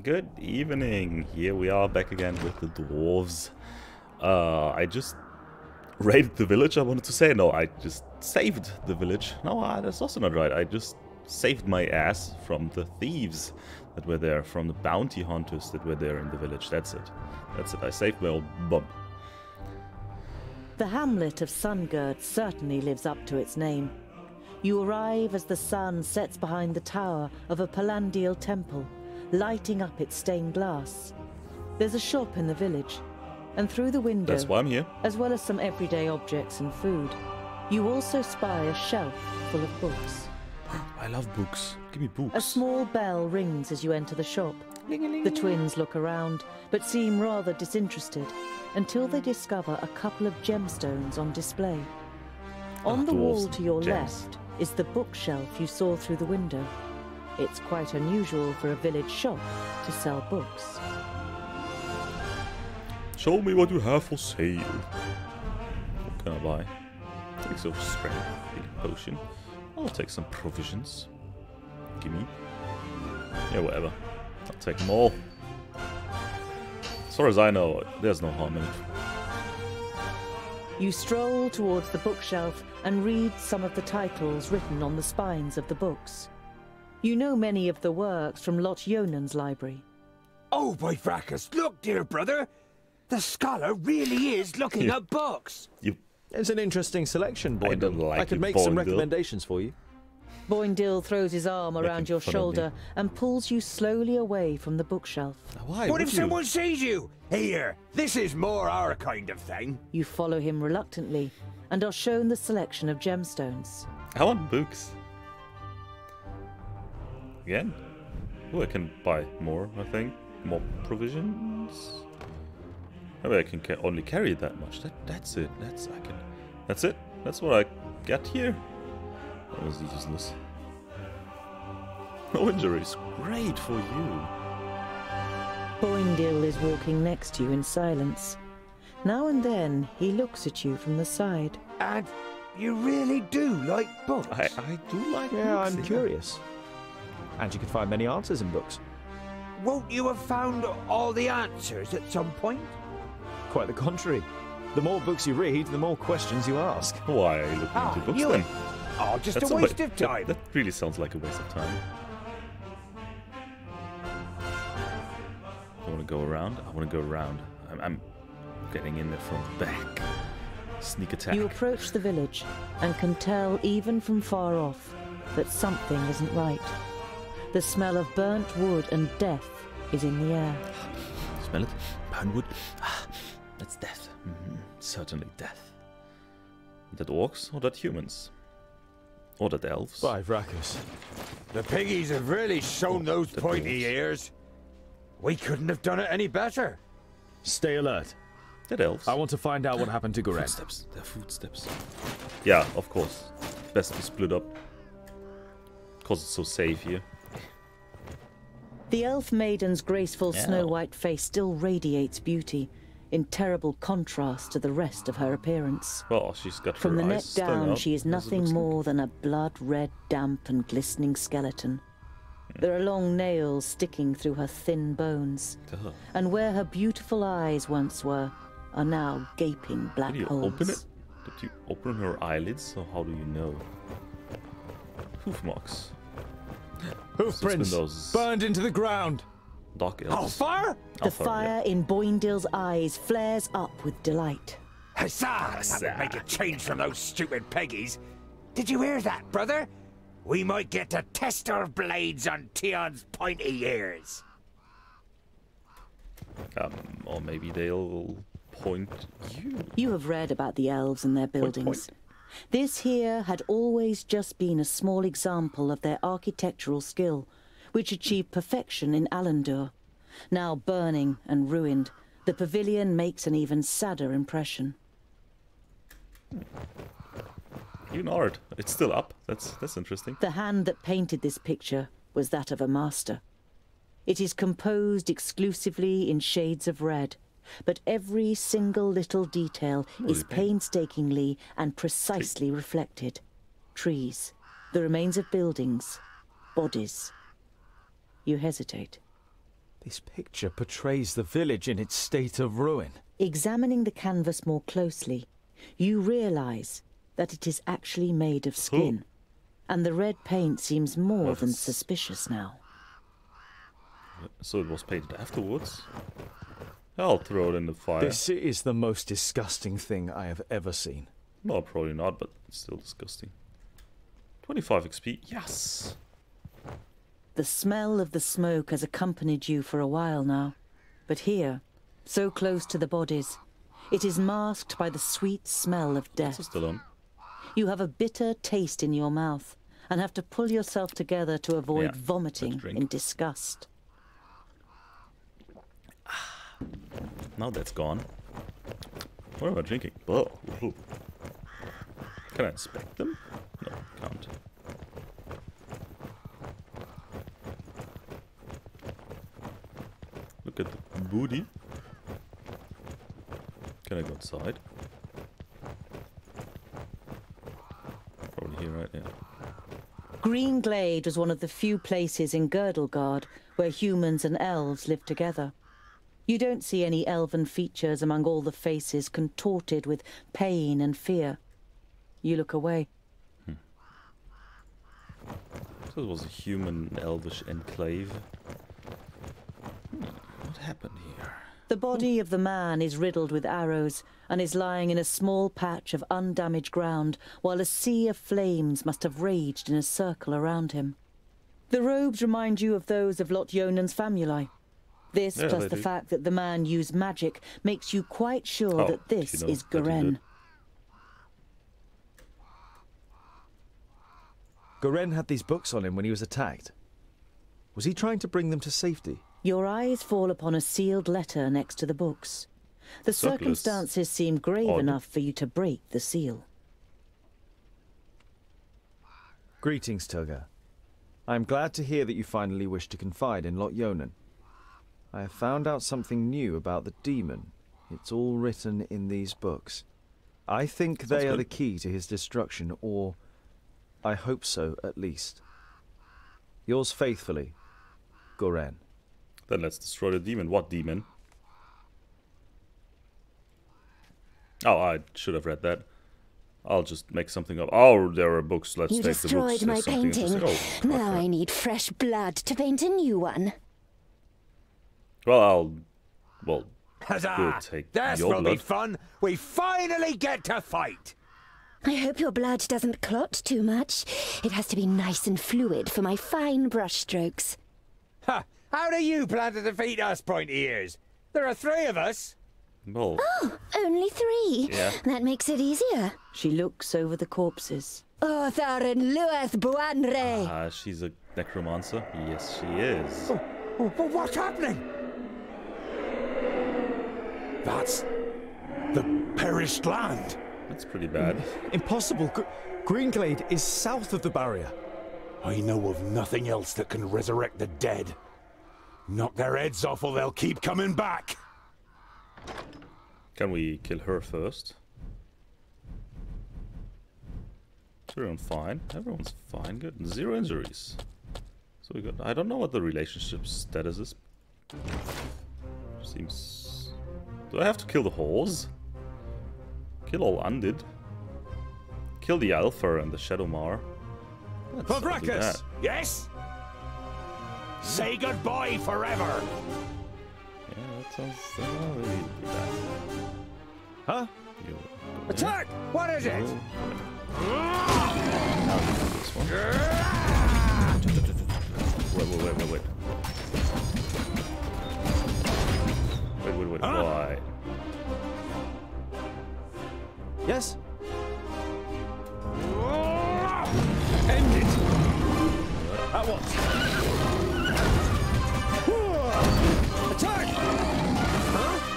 Good evening. Here we are back again with the dwarves. I just raided the village, I wanted to say. No, I just saved the village. No, that's also not right. I just saved my ass from the thieves that were there, from the bounty hunters that were there in the village. That's it. That's it. I saved my old bum. The hamlet of Sungird certainly lives up to its name. You arrive as the sun sets behind the tower of a Palandial temple, lighting up its stained glass. There's a shop in the village, and through the window, That's why I'm here, as well as some everyday objects and food, you also spy a shelf full of books. I love books. Give me books. A small bell rings as you enter the shop. The twins look around, but seem rather disinterested, until they discover a couple of gemstones on display. On the wall to your left is the bookshelf you saw through the window. It's quite unusual for a village shop to sell books. Show me what you have for sale. What can I buy? Take some strength, healing potion. I'll take some provisions. Gimme. Yeah, whatever. I'll take them all. As far as I know, there's no harm in it. You stroll towards the bookshelf and read some of the titles written on the spines of the books. You know many of the works from Lot Yonan's library. Oh, by fracas, look, dear brother! The scholar really is looking at books! It's an interesting selection, Boindil. I don't like I could it, make some Boindil. recommendations for you. Boindil throws his arm around your fun of me. shoulder and pulls you slowly away from the bookshelf. Why? What if someone sees you? Here, this is more our kind of thing. You follow him reluctantly and are shown the selection of gemstones. I want books. Again? Oh, I can buy more, I think. More provisions. Maybe I can only carry that much. That's it. That's it. That's what I got here. That was useless. No injuries. Great for you. Boindil is walking next to you in silence. Now and then he looks at you from the side. And you really do like books? I do like Yeah, books. I'm curious. And you can find many answers in books. Won't you have found all the answers at some point? Quite the contrary. The more books you read, the more questions you ask. Why are you looking into books you... then? Oh, just That's a waste wa- of time. That really sounds like a waste of time. I want to go around. I'm getting in there from the back. Sneak attack. You approach the village and can tell even from far off that something isn't right. The smell of burnt wood and death is in the air. Smell it? Pinewood? That's death. Certainly death. That orcs or that humans? Or that elves? By fracas. The piggies have really shown those the pointy dwarves. ears. We couldn't have done it any better. Stay alert. That elves? I want to find out what happened to Goren. Footsteps. They're footsteps. Yeah, of course. Best to split up. Because it's so safe here. The elf maiden's graceful snow-white face still radiates beauty, in terrible contrast to the rest of her appearance. Well, she's got From her the neck eyes stung down, out, she is as it nothing looks like. more than a blood-red, damp and glistening skeleton. There are long nails sticking through her thin bones, Duh. and where her beautiful eyes once were, are now gaping black Did you holes. open it? Did you open her eyelids? Or how do you know? Hoof marks. Hoofprints those burned into the ground. Dark How elves. far? The fire in Boindil's eyes flares up with delight. Huzzah! That would make a change from those stupid piggies. Did you hear that, brother? We might get to test our blades on Tion's pointy ears. Or maybe they'll point you. You have read about the elves and their buildings. This here had always just been a small example of their architectural skill, which achieved perfection in Alandur. Now burning and ruined, the pavilion makes an even sadder impression. Even art. It's still up. That's interesting. The hand that painted this picture was that of a master. It is composed exclusively in shades of red, but every single little detail is painstakingly and precisely reflected. Trees, the remains of buildings, bodies. You hesitate. This picture portrays the village in its state of ruin. Examining the canvas more closely, you realize that it is actually made of skin, and the red paint seems more than suspicious now. So it was painted afterwards? I'll throw it in the fire. This is the most disgusting thing I have ever seen. No, probably not, but it's still disgusting. 25 XP, yes! The smell of the smoke has accompanied you for a while now, but here, so close to the bodies, it is masked by the sweet smell of death. It's still on. You have a bitter taste in your mouth and have to pull yourself together to avoid vomiting in disgust. Now that's gone. What am I drinking? Oh, can I inspect them? No, can't. Look at the booty. Can I go inside? Probably here, right? Yeah. Green Glade was one of the few places in Girdlegard where humans and elves lived together. You don't see any elven features among all the faces contorted with pain and fear. You look away. So it was a human elvish enclave. What happened here? The body of the man is riddled with arrows and is lying in a small patch of undamaged ground while a sea of flames must have raged in a circle around him. The robes remind you of those of Lot Yonan's famuli. This, plus the fact that the man used magic, makes you quite sure that this is Garen. Garen had these books on him when he was attacked. Was he trying to bring them to safety? Your eyes fall upon a sealed letter next to the books. The circumstances seem grave enough for you to break the seal. Greetings, Tugger. I am glad to hear that you finally wish to confide in Lot Yonan. I have found out something new about the demon. It's all written in these books. I think they are the key to his destruction, or I hope so, at least. Yours faithfully, Garen. Then let's destroy the demon. What demon? Oh, I should have read that. I'll just make something up. Oh, there are books. Let's take the books. You destroyed my painting. Now I need fresh blood to paint a new one. Well, Huzzah! we'll take this your will blood. be fun. We finally get to fight. I hope your blood doesn't clot too much. It has to be nice and fluid for my fine brushstrokes. Ha! How do you plan to defeat us, pointy ears? There are 3 of us. Well, Oh, only 3. Yeah. That makes it easier. She looks over the corpses. Oh, Thorin Lueth Buanre! she's a necromancer. Yes, she is. But what's happening? That's the perished land. That's pretty bad. Impossible. Greenglade is south of the barrier. I know of nothing else that can resurrect the dead. Knock their heads off or they'll keep coming back. Can we kill her first? Is everyone fine? Everyone's fine. Good. 0 injuries. So we got... I don't know what the relationship status is. Seems... Do I have to kill the horse? Kill all undead? Kill the Alpha and the Shadowmar? I'll do that. Yes? Say goodbye forever. Yeah, that sounds... Oh, we need to do that. Huh? You, Attack! What is it? Now you do this one. Wait. Wait. Why? Yes? End it! At once. Attack!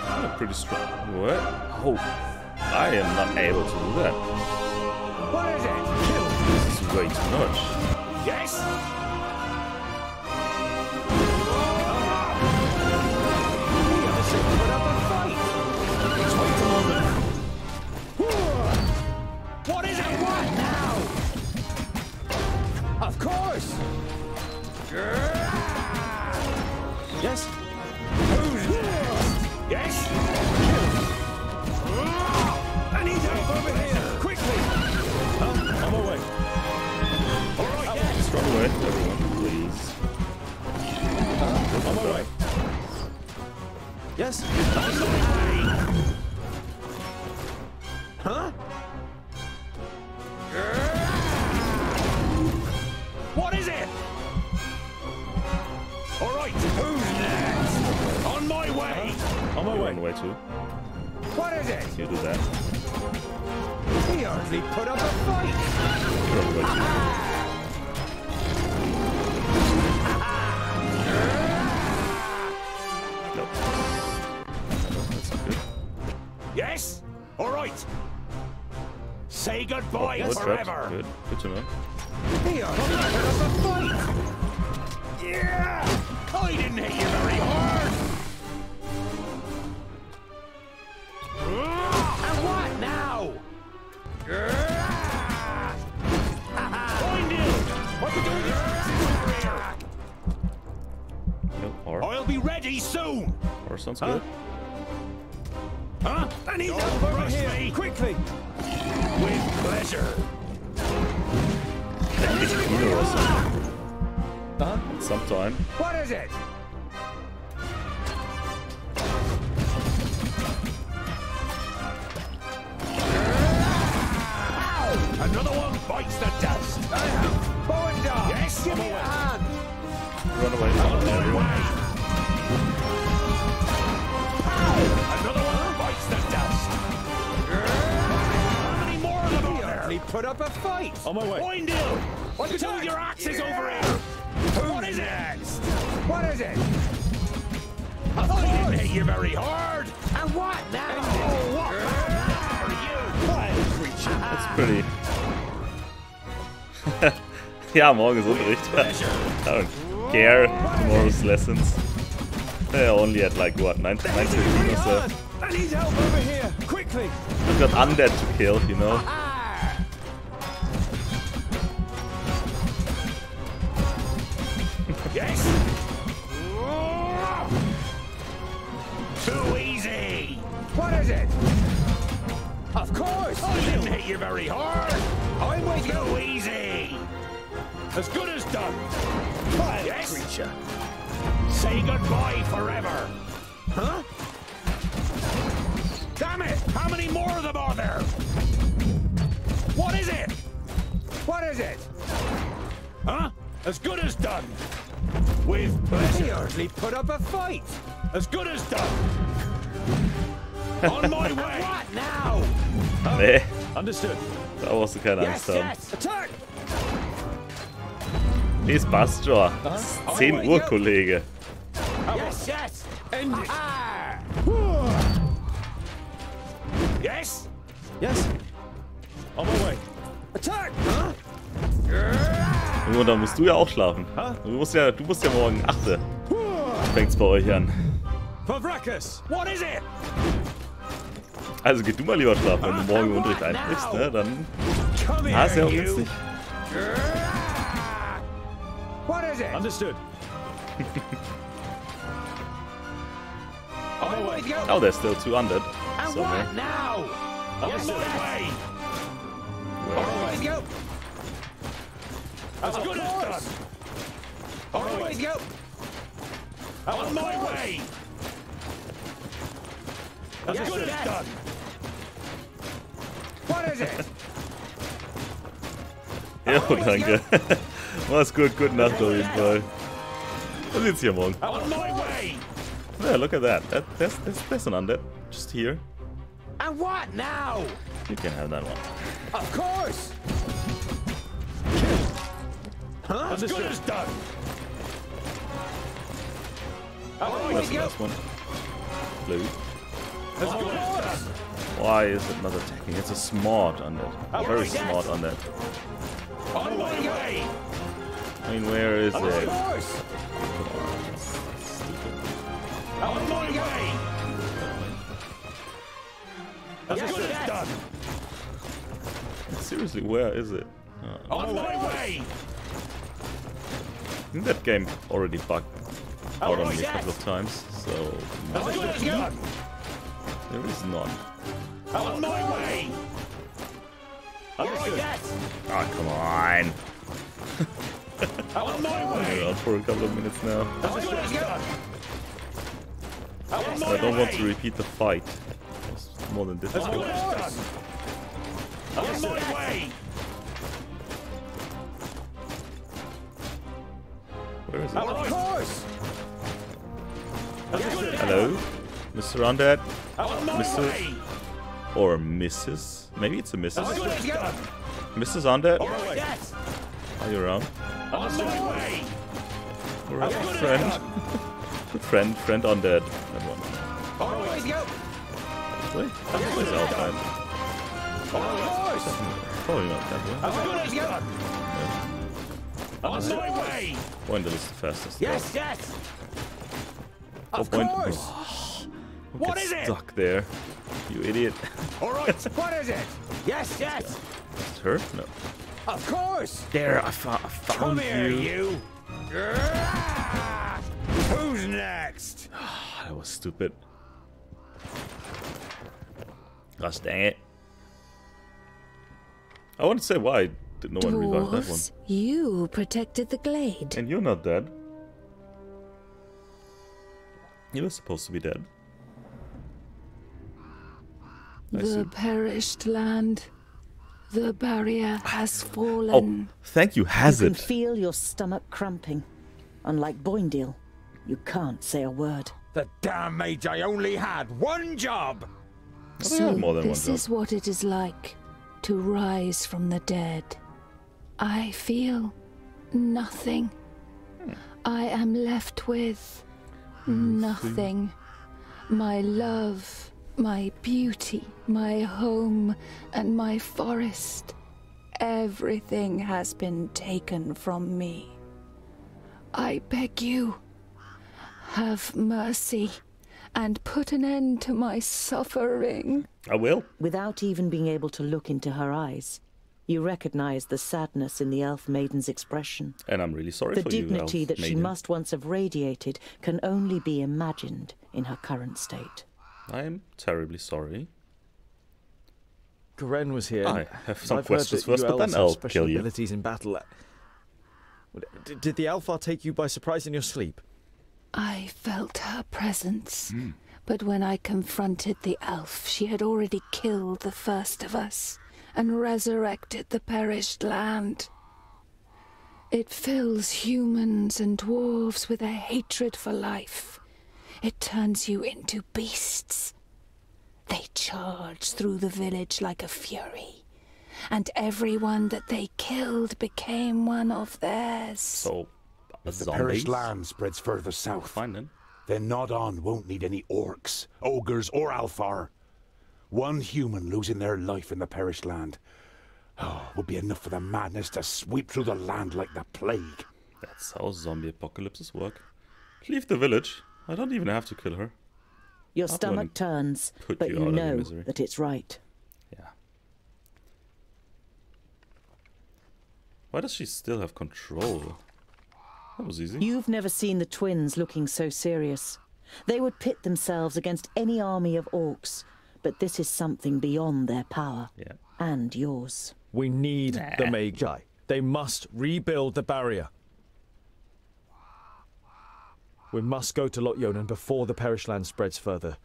Oh, pretty strong. What? Oh, I am not able to do that. What is it? This is way too much. Yes? What is it? What now? Of course! Yes? away, everyone, please. On my way. Yes? Huh? What is it? All right, who's next? On my way. On my You're way. on the way too. What is it? You do that. He hardly put up a fight. You're on the way too. Nope. That's not good. Yes? All right. Say goodbye Oh, forever. good. Good to know. He hardly put up a fight. Yeah! I didn't hit you very hard. And what now? Find him! What you doing here? Yep, I'll be ready soon. or sounds good. Huh? I need help over here. Quickly. With pleasure. It's cooler or something. Huh? Sometime. What is it? Ow! Another one bites the dust. Bow and dog. Yes, give me a hand. Run away. Everyone. Another one bites the dust. How many more of them are there? He put up a fight. On my way. Find him. What you doing with your axes over here? What is next? What is it? I didn't hit you very hard. And what now? Oh, what are you? Wild creature. That's pretty. Ja, morgen ist Unterricht. I don't care. Tomorrow's lessons. They're only at like what, 9:15 or so. I need help over here. Quickly. I've got undead to kill, you know. Yes. Too easy. What is it? Of course. I didn't hit you very hard. I'm with you. Too easy. As good as done. Yes. Creature. Say goodbye forever. Huh? Damn it! How many more of them are there? What is it? What is it? Huh? As good as done. With pleasure. He hardly put up a fight. As good as done. On my way. What now? Nee, Understood. da brauchst du keine Angst haben. Attack. Nee, es passt schon. Es ist 10 Uhr, Kollege. Yes, yes. End it. Yes. Yes? On my way. Attack. Huh? Und dann musst du ja auch schlafen. Du musst ja morgen 8 Uhr. Fängt's bei euch an. Pavrakas. What is it? Also geh du mal lieber schlafen, wenn du morgen im Unterricht einbrichst, ne? Dann ist ja auch günstig. What is it? Understood. On my way. Oh, there's still 2 undead. And somewhere. what now? Yes, way. Always go. As good as done. Always go. On my way. As good as done. What is it? Jo, danke. Mach's gut, gute Nacht auf jeden Fall. Was sieht's hier morgen? On my way. Yeah, look at that. That's an undead. Just here. And what now? You can have that one. Of course. Huh? As good as done. That's the last one. Blue. As good as done. Why is it not attacking? It's a smart undead. A very smart undead. On my way. I mean, where is Of it? course. On my way. As good as done. Seriously, where is it? On my way. I think that game already bugged out on me a couple of times, so As good as done. there is none. On my way. Understood. Yes. Ah, come on. On my way. Around for a couple of minutes now. I don't want to repeat the fight. It's more than difficult. On my way. Where is it? Of course. Hello? Mr. Undead? On my Mr. way. Or Mrs.? Maybe it's a Mrs. Mrs. Undead? Yes. Are you around? On my way. Alright, friend. friend Undead. That one. Always go. Wait, where's Alpine? Of course. Probably not that way. As good as go. On my way. Wendell is the fastest. Yes, yes. Of Point. course. What What is it? Stuck there. You idiot. All right. What is it? Yes, yes. Is it her? No. Of course. There, I found Come here, you. you. Who's next? That was stupid. Gosh dang it. I want to say why did no one revive that one. Dwarves, you protected the glade. And you're not dead. You were supposed to be dead. I see. The perished land. The barrier has Oh, fallen. thank you. Has You can it? feel your stomach cramping. Unlike Boindale, you can't say a word. The damn mage, I only had one job. I So had more than one this job. is what it is like to rise from the dead. I feel nothing. I am left with nothing. My love, my beauty, my home, and my forest. Everything has been taken from me. I beg you, have mercy and put an end to my suffering. I will. Without even being able to look into her eyes, you recognize the sadness in the elf maiden's expression. And I'm really sorry The for you, dignity elf that she maiden. must once have radiated can only be imagined in her current state. I am terribly sorry. Garen was here. I have some I've heard questions that first, you but then elves have I'll special kill you. abilities in battle. Did the Alfar take you by surprise in your sleep? I felt her presence, but when I confronted the elf, she had already killed the first of us and resurrected the perished land. It fills humans and dwarves with a hatred for life. It turns you into beasts. They charge through the village like a fury, and everyone that they killed became one of theirs. So, If the zombies? perished land spreads further south, Fine then. then Nodon won't need any orcs, ogres, or Alfar. One human losing their life in the perished land would be enough for the madness to sweep through the land like the plague. That's how zombie apocalypses work. Leave the village. I don't even have to kill her. Your I'll go stomach and turns, put but you you out of your know misery. that it's right. Yeah. Why does she still have control? That was easy. You've never seen the twins looking so serious. They would pit themselves against any army of orcs, but this is something beyond their power. Yeah. And yours. We need the Magi. They must rebuild the barrier. We must go to Lot before the perished land spreads further.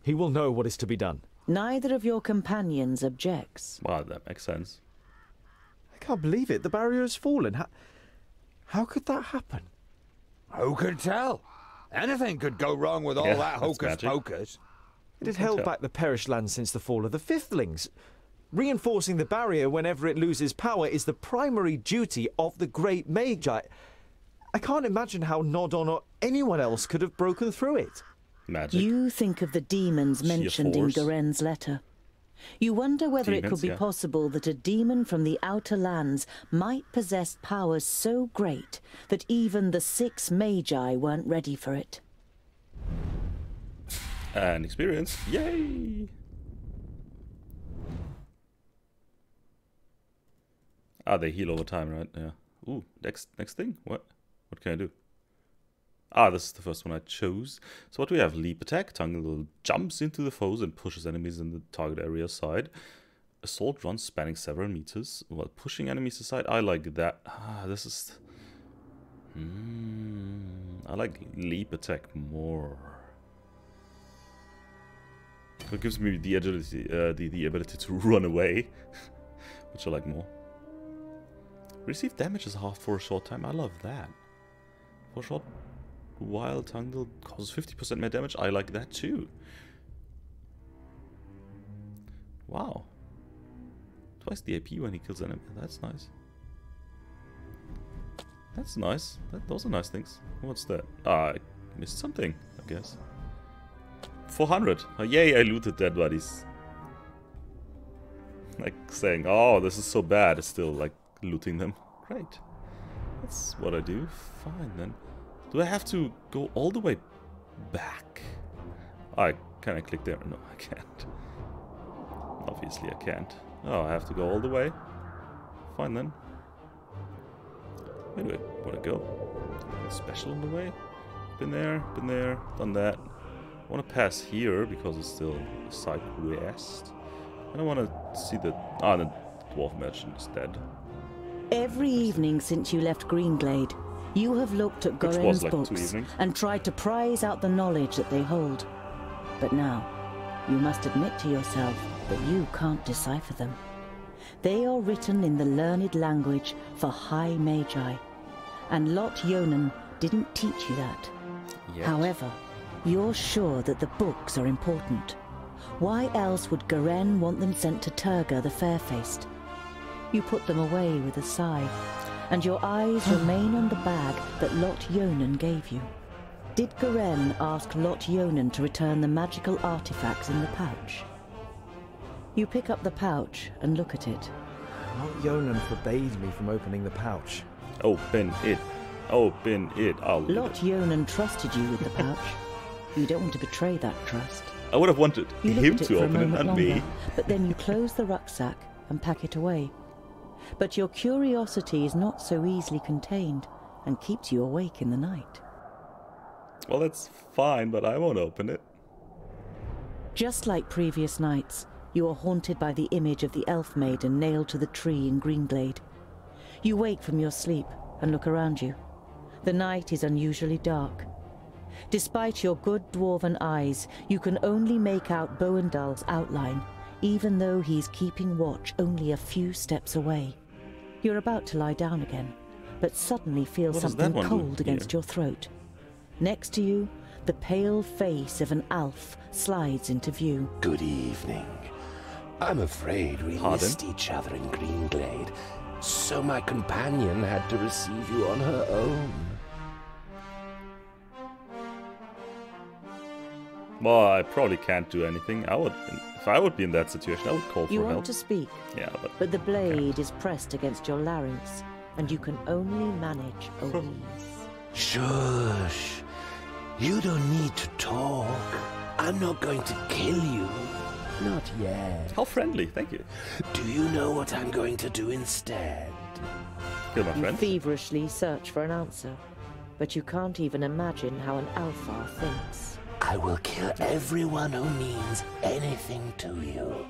He will know what is to be done. Neither of your companions objects. Wow, that makes sense. I can't believe it. The barrier has fallen. How could that happen? Who could tell? Anything could go wrong with all Yeah, that that's hocus magic. pocus. It had held back the perished land since the fall of the Fifthlings. Reinforcing the barrier whenever it loses power is the primary duty of the Great Magi. I can't imagine how Nodon or anyone else could have broken through it. Magic. You think of the demons Sheer mentioned in force. Garen's letter. You wonder whether it Demons, could be yeah. possible that a demon from the outer lands might possess powers so great that even the 6 magi weren't ready for it. And experience. Yay! Ah, they heal over time, right? Yeah. Ooh, next thing. What can I do? Ah, this is the first one I chose. So what do we have? Leap attack. Tangle jumps into the foes and pushes enemies in the target area aside. Assault run spanning several meters while pushing enemies aside. I like that. Ah, this is I like leap attack more. It gives me the agility, the ability to run away, which I like more. Receive damage is half for a short time. I love that. For a short while, Tangle causes 50% more damage. I like that too. Wow. Twice the AP when he kills an enemy. That's nice. That's nice. Those are nice things. What's that? Ah, I missed something, I guess. 400. Oh, yay, I looted dead bodies. Like saying, oh, this is so bad. It's still like looting them. Great. That's what I do. Fine then. Do I have to go all the way back? Can I click there? No, I can't. Obviously I can't. Oh, I have to go all the way? Fine then. Where do I want to go? Anything special on the way? Been there, done that. I want to pass here because it's still a side quest. And I want to see the... Ah, the dwarf merchant is dead. Every evening since you left Greenglade, you have looked at Goren's like books and tried to prize out the knowledge that they hold. But now, you must admit to yourself that you can't decipher them. They are written in the learned language for high magi, and Lot Yonan didn't teach you that. Yet. However, you're sure that the books are important. Why else would Goren want them sent to Turga the Fair-Faced? You put them away with a sigh, and your eyes remain on the bag that Lot Yonan gave you. Did Goren ask Lot Yonan to return the magical artifacts in the pouch? You pick up the pouch and look at it. Lot Yonan forbade me from opening the pouch. Open it. Open it. I'll Lot Yonan trusted you with the pouch. You don't want to betray that trust. I would have wanted You him look at it to for a open it, moment not longer, me. but then you close the rucksack and pack it away. But your curiosity is not so easily contained and keeps you awake in the night. Well, that's fine, but I won't open it. Just like previous nights, you are haunted by the image of the elf maiden nailed to the tree in Greenglade. You wake from your sleep and look around you. The night is unusually dark. Despite your good dwarven eyes, you can only make out Boendal's outline, even though he's keeping watch only a few steps away. You're about to lie down again, but suddenly feel something cold against your throat. Next to you, the pale face of an elf slides into view. Good evening. I'm afraid we missed each other in Greenglade, so my companion had to receive you on her own. Well, I probably can't do anything. If I would be in that situation, I would call for You help. want to speak, Yeah, but the blade is pressed against your larynx, and you can only manage a wheeze. Shush. You don't need to talk. I'm not going to kill you. Not yet. How friendly, thank you. Do you know what I'm going to do instead? Kill my You friend. feverishly search for an answer, but you can't even imagine how an Alfar thinks. I will kill everyone who means anything to you.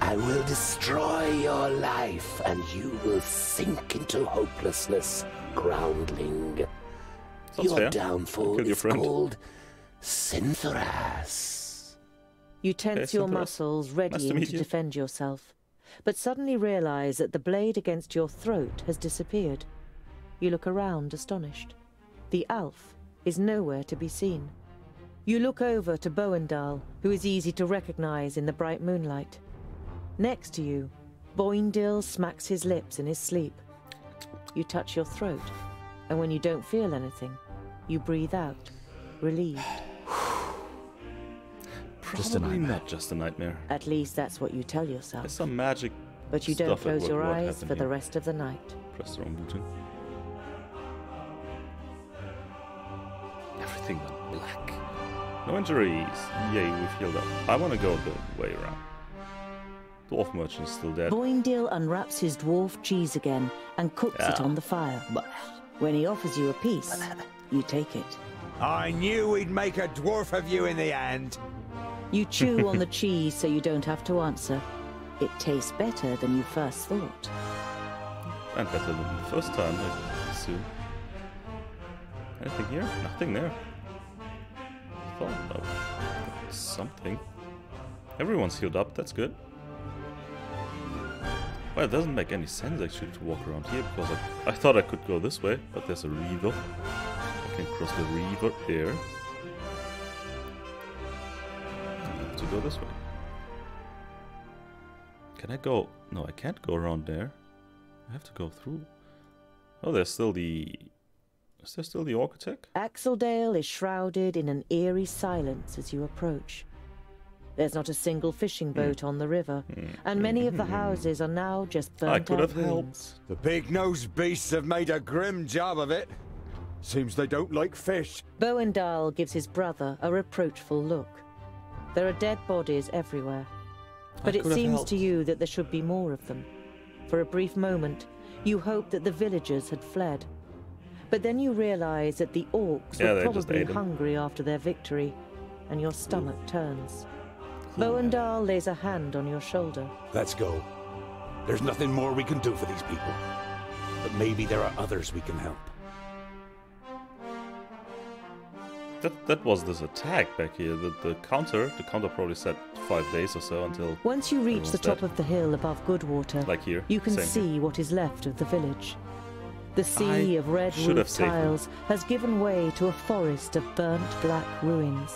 I will destroy your life, and you will sink into hopelessness, groundling. Sounds Your fair. downfall Kill your is friend. called Synthoras. You tense your muscles, readying to defend yourself, but suddenly realize that the blade against your throat has disappeared. You look around, astonished. The elf is nowhere to be seen. You look over to Boendal, who is easy to recognize in the bright moonlight. Next to you, Boindil smacks his lips in his sleep. You touch your throat, and when you don't feel anything, you breathe out, relieved. Probably not just a nightmare. At least that's what you tell yourself. There's some magic. But you don't stuff at close your what eyes happened for the here. rest of the night. Press the wrong button. Everything went black. No injuries. Yay, we've healed up. I want to go the way around. Dwarf merchant's still dead. Boindil unwraps his dwarf cheese again and cooks it on the fire. When he offers you a piece, you take it. I knew we'd make a dwarf of you in the end. You chew on the cheese so you don't have to answer. It tastes better than you first thought. And better than the first time, I assume. Anything here? Nothing there. Thought of something. Everyone's healed up, that's good. Well, it doesn't make any sense actually to walk around here because I thought I could go this way, but there's a river. I can cross the river there. I have to go this way. Can I go? No, I can't go around there. I have to go through. Oh, there's still the... Is there still the architect? Axeldale is shrouded in an eerie silence as you approach. There's not a single fishing boat on the river, and many of the houses are now just burnt out ruins. The big-nosed beasts have made a grim job of it. Seems they don't like fish. Boendal gives his brother a reproachful look. There are dead bodies everywhere, but it seems to you that there should be more of them. For a brief moment, you hoped that the villagers had fled. But then you realize that the orcs were probably hungry after their victory, and your stomach turns. Boendal lays a hand on your shoulder. Let's go. There's nothing more we can do for these people. But maybe there are others we can help. That was this attack back here. The counter probably said 5 days or so until... Once you reach the top of the hill above Goodwater, like here, you can see what is left of the village. The sea of red roof tiles has given way to a forest of burnt black ruins.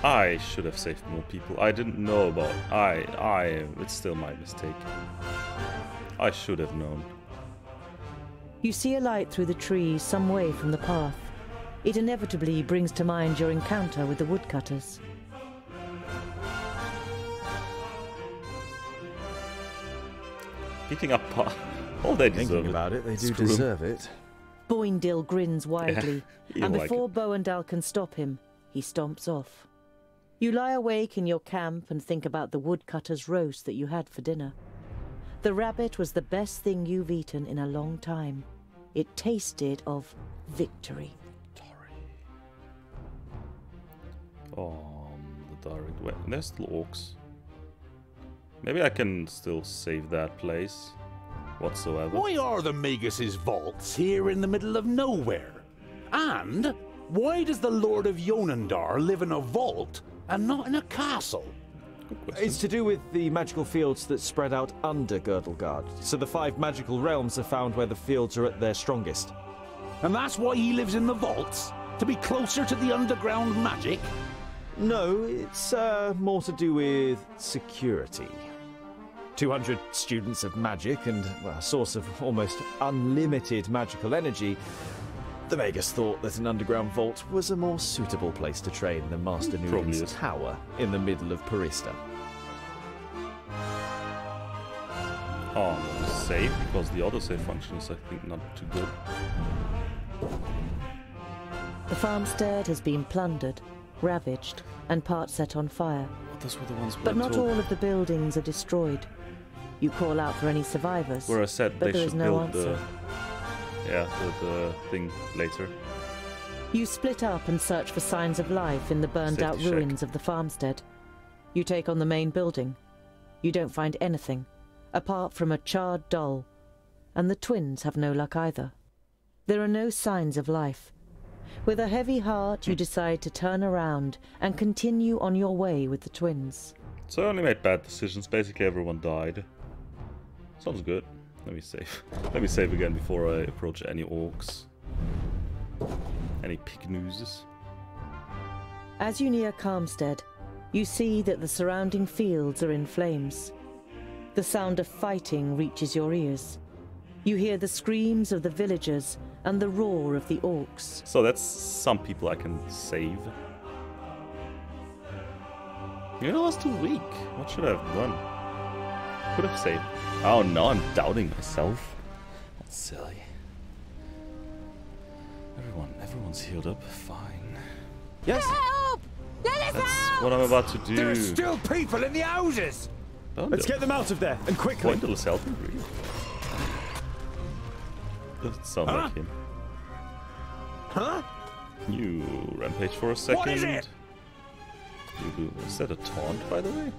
I should have saved more people. I didn't know about... It's still my mistake. I should have known. You see a light through the trees some way from the path. It inevitably brings to mind your encounter with the woodcutters. Beating up... Oh, they deserve Thinking about it, they do deserve it. Boindil grins widely, and before Boendal can stop him, he stomps off. You lie awake in your camp and think about the woodcutter's roast that you had for dinner. The rabbit was the best thing you've eaten in a long time. It tasted of victory. The direct way. There's still orcs. Maybe I can still save that place. Whatsoever. Why are the Magus' vaults here in the middle of nowhere? And why does the Lord of Yonendar live in a vault and not in a castle? It's to do with the magical fields that spread out under Girdlegard. So the 5 magical realms are found where the fields are at their strongest. And that's why he lives in the vaults? To be closer to the underground magic? No, it's more to do with security. 200 students of magic and a source of almost unlimited magical energy. The Magus thought that an underground vault was a more suitable place to train than Master Nuden's tower in the middle of Parista. Save, because the autosave function is, I think, not too good. The farmstead has been plundered, ravaged, and part set on fire. Those were the ones but not all of the buildings are destroyed. You call out for any survivors, where I said but they there should is no build answer. the thing later. You split up and search for signs of life in the burned-out ruins of the farmstead. You take on the main building. You don't find anything, apart from a charred doll, and the twins have no luck either. There are no signs of life. With a heavy heart, you decide to turn around and continue on your way with the twins. So I only made bad decisions. Basically, everyone died. Sounds good. Let me save. Let me save again before I approach any orcs. Any pig nooses. As you near Calmstead, you see that the surrounding fields are in flames. The sound of fighting reaches your ears. You hear the screams of the villagers and the roar of the orcs. So that's some people I can save. You know, I was too weak. What should I have done? Could have saved. Oh no, I'm doubting myself. That's silly. Everyone's healed up. Fine. Yes. Help! Let us That's what I'm about to do. There's still people in the houses! Let's get them out of there, and quickly. Boindil is helping, really. Doesn't sound like him. Huh? You rampage for a second. What is it? You do. Is that a taunt, by the way?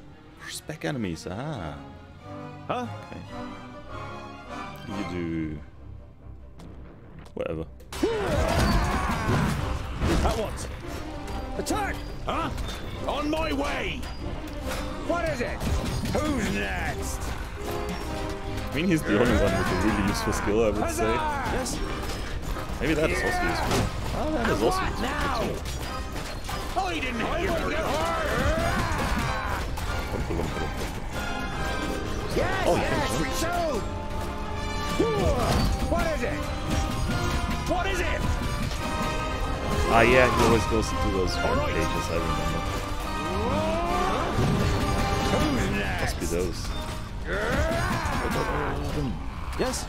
Spec enemies. Ah. Huh? Okay. You do. Whatever. At once. Attack! Huh? On my way! What is it? Who's next? I mean, he's the only one with a really useful skill, I would say. Yes. Maybe that is also useful. Oh, that is also useful. Now! I didn't hit you very hard! Yes, Oh, yes, we shoot! What is it? What is it? Ah, yeah, he always goes into those pages, I remember. Who's next? Must be those. Yes.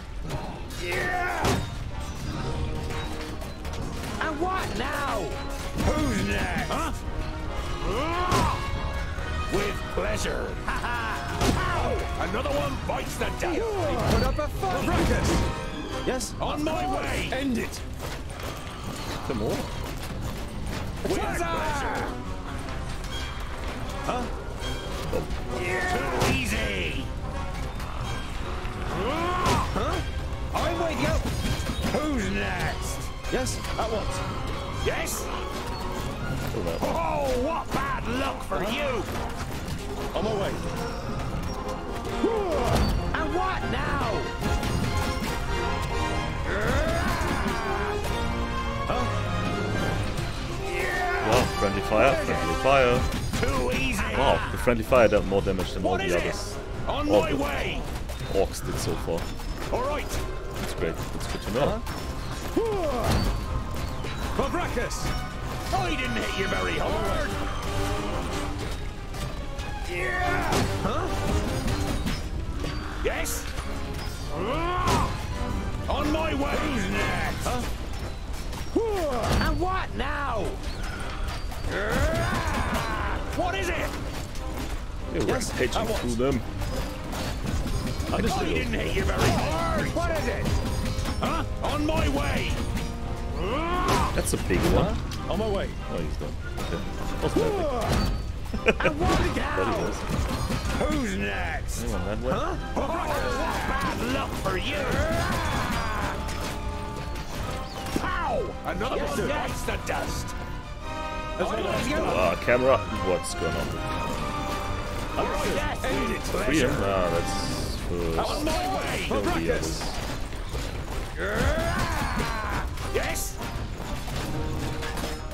Yeah! And what now? Who's next? Huh? With pleasure. Ha ha! Ow! Another one bites the dust. Put up a fight. Ruckus. Yes. On my way. End it. Come on. With pleasure. Huh? Yeah. Too easy. Huh? I'm with you. Who's next? Yes. At once. Yes? Oh, what bad luck for you! On my way. And what now? Wow, friendly fire, friendly fire. Too easy. Wow, the friendly fire dealt more damage than all What the is others. it? On All my the way. orcs did so far. All right. That's great. That's good to know. Ruckus. I didn't hit you very hard. Yeah. Huh? Yes. On my way. Who's next? Huh? And what now? What is it? You're rampaging through them. I didn't hit you very hard. What is it? Huh? On my way. That's a big one. On my way. Oh, he's done. Okay. Wasn't that big. And what But he now? was. Who's next? Anyone that way? Huh? Oh, bad luck for you. Pow! Another one bites the dust. Camera. What's going on? End it, Free him? pleasure. Ah, that's On first. my way. Kill the others. Yes.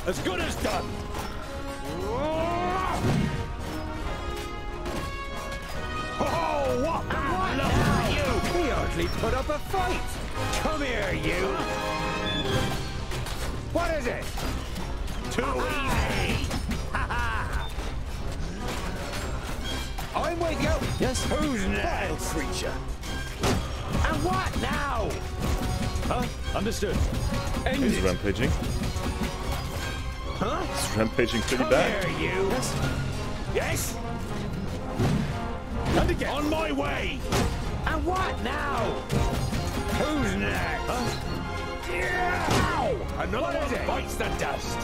As good as done. Oh, what bad luck for you! He hardly put up a fight. Come here, you. What is it? Too easy. I'm with you. Yes. Who's next? Creature. And what now? Huh? Understood. End He's it. rampaging. Huh? He's rampaging pretty Come bad. here, you. Yes. Yes? And again. On my way. And what now? Who's next? Huh? Yeah. Ow! Another one bites the dust.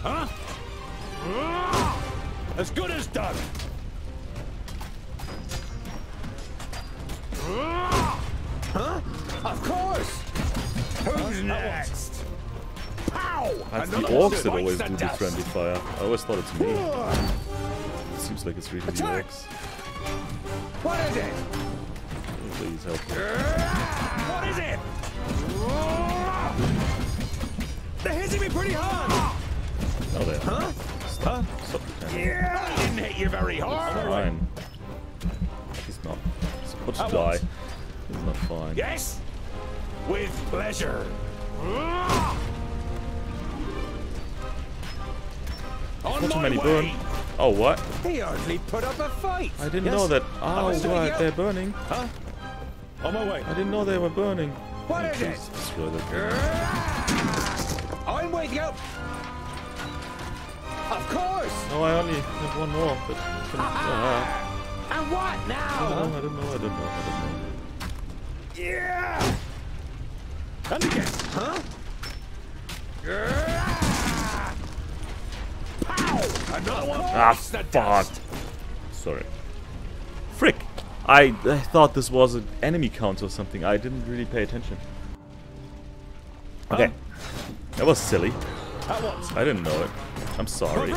Huh? As good as done. Huh? Of course. Who's next? Pow! That's the Another orcs one that always bites do the dust. friendly fire. I always thought it's me. It seems like it's really the Attack! orcs. What is it? Please help me. What is it? They're hitting me pretty hard. Oh, there. Huh? Stop pretending. Yeah. I didn't hit you very hard. Fine. He's not. He's supposed to die. He's not fine. Yes? With pleasure. On Not too my many way. burn. Oh, what? He hardly put up a fight. I didn't Yes. know that. Oh, was doing right. it. They're burning. Huh? On my way. I didn't know they were burning. What is Please it? destroy that thing. I'm with you. Of course. No, I only have one more. But And what I now? don't know. Yeah. And again. Huh? Pow! Another one. Ah, bites the fuck. dust. Sorry. Frick. I thought this was an enemy count or something. I didn't really pay attention. Okay. That was silly. At once. I didn't know it. I'm sorry.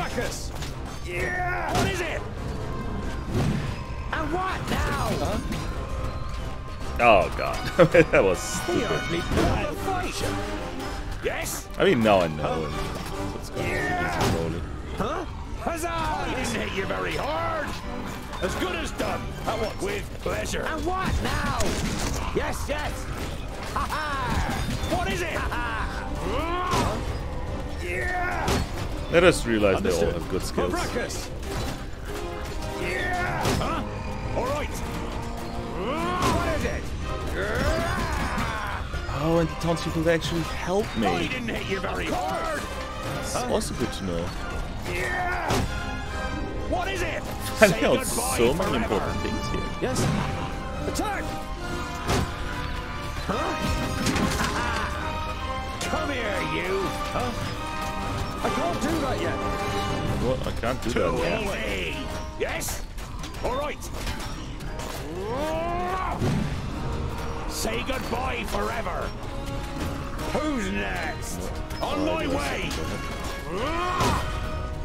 Yeah! What is it? And what now? Oh god. That was stupid. Yes? I mean, now I know. It's gonna be easy rolling. Huh? Huzzah! I didn't hit you very hard. As good as done. At what? With pleasure. And what now? Yes, yes. Ha ha! What is it? Ha ha! Yeah! I just realized they all have good skills. Yeah! Huh? All right. What is it? Oh, and the townspeople they actually helped me. I didn't hit you very hard. It's also good to know. Yeah! What is it? Finding out so many important things here. Yes. Attack! Huh? Come here, you. Huh? I can't do that yet. What? I can't do that yet. Easy. Yes. All right. Say goodbye forever. Who's next? On my way.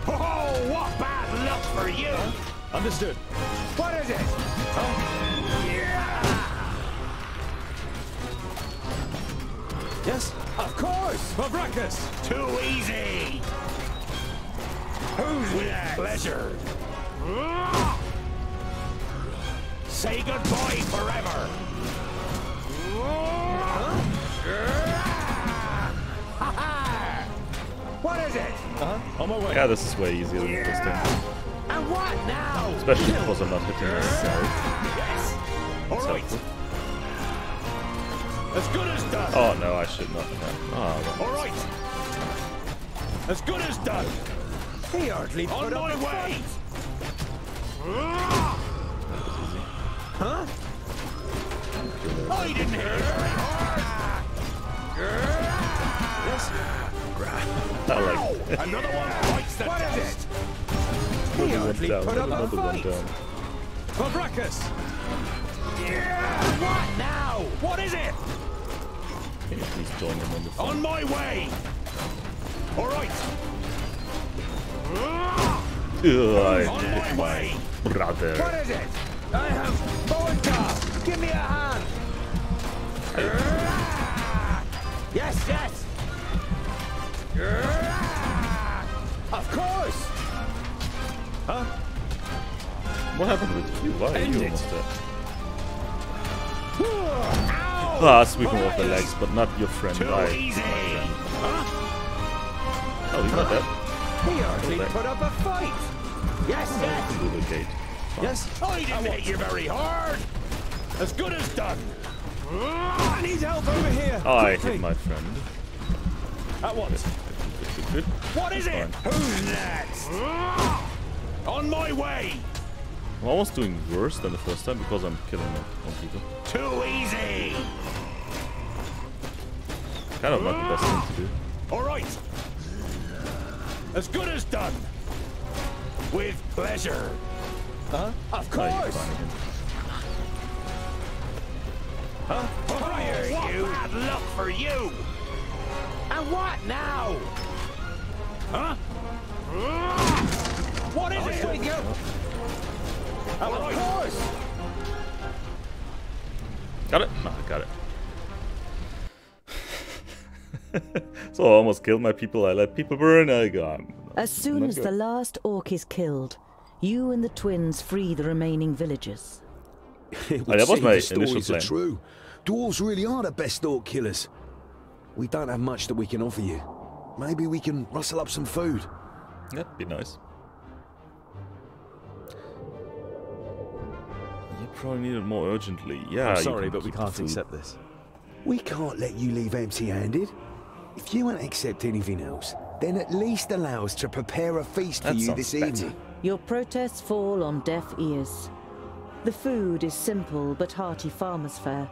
Oh, what bad luck for you! Understood. What is it? Yeah! Yes, of course! Fabricus! Too easy! Who's next? Pleasure. Say goodbye forever! What is it? On my way. Yeah, this is way easier than the first time. And what now? Especially because I'm not hitting myself. Yes. All That's right. helpful. As good as done. Oh no, I should not have. Oh, All right. As good as done. He hardly put on my way. Huh? I didn't hit you very hard. Yes. I like it. Another one bites the dust. He hardly down, put up a another one fight. down. Fabricus. Yeah. What now? What is it? Can you please join them on the phone? On my way. All right. I On hit my way. brother. What is it? I have Bowencar. Give me a hand. Yes, yes. Of course. Huh? What happened with you? Why are End you it. almost dead? Ow! Ah, sweeping off the legs, but not your friend. Too I. easy. Huh? Oh, he's not dead. He hardly back. put up a fight. Yes, yes. Through the gate. Yes. I didn't hit you very hard. As good as done. I need help over here. Oh, I Quickly. hit my friend. At once. Good. What is it? Fine. Who's next? On my way. I'm almost doing worse than the first time because I'm killing on people. Too easy. Kind of not the best thing to do. All right. As good as done. With pleasure. Huh? Of Oh, you're course. fine again. Huh? Fire, you. Bad luck for you. And what now? Huh? What is it? With you. Of course. Got it? No, I got it. So I almost killed my people. I let people burn. I got. As soon Not as good. the last orc is killed, you and the twins free the remaining villagers. It that was seem my the stories initial are plan. true. Dwarves really are the best orc killers. We don't have much that we can offer you. Maybe we can rustle up some food. That'd be nice. You probably need it more urgently. Yeah. I'm you sorry, can but we keep the can't food. accept this. We can't let you leave empty-handed. If you won't accept anything else, then at least allow us to prepare a feast for That you sounds this better. evening. Your protests fall on deaf ears. The food is simple but hearty farmer's fare.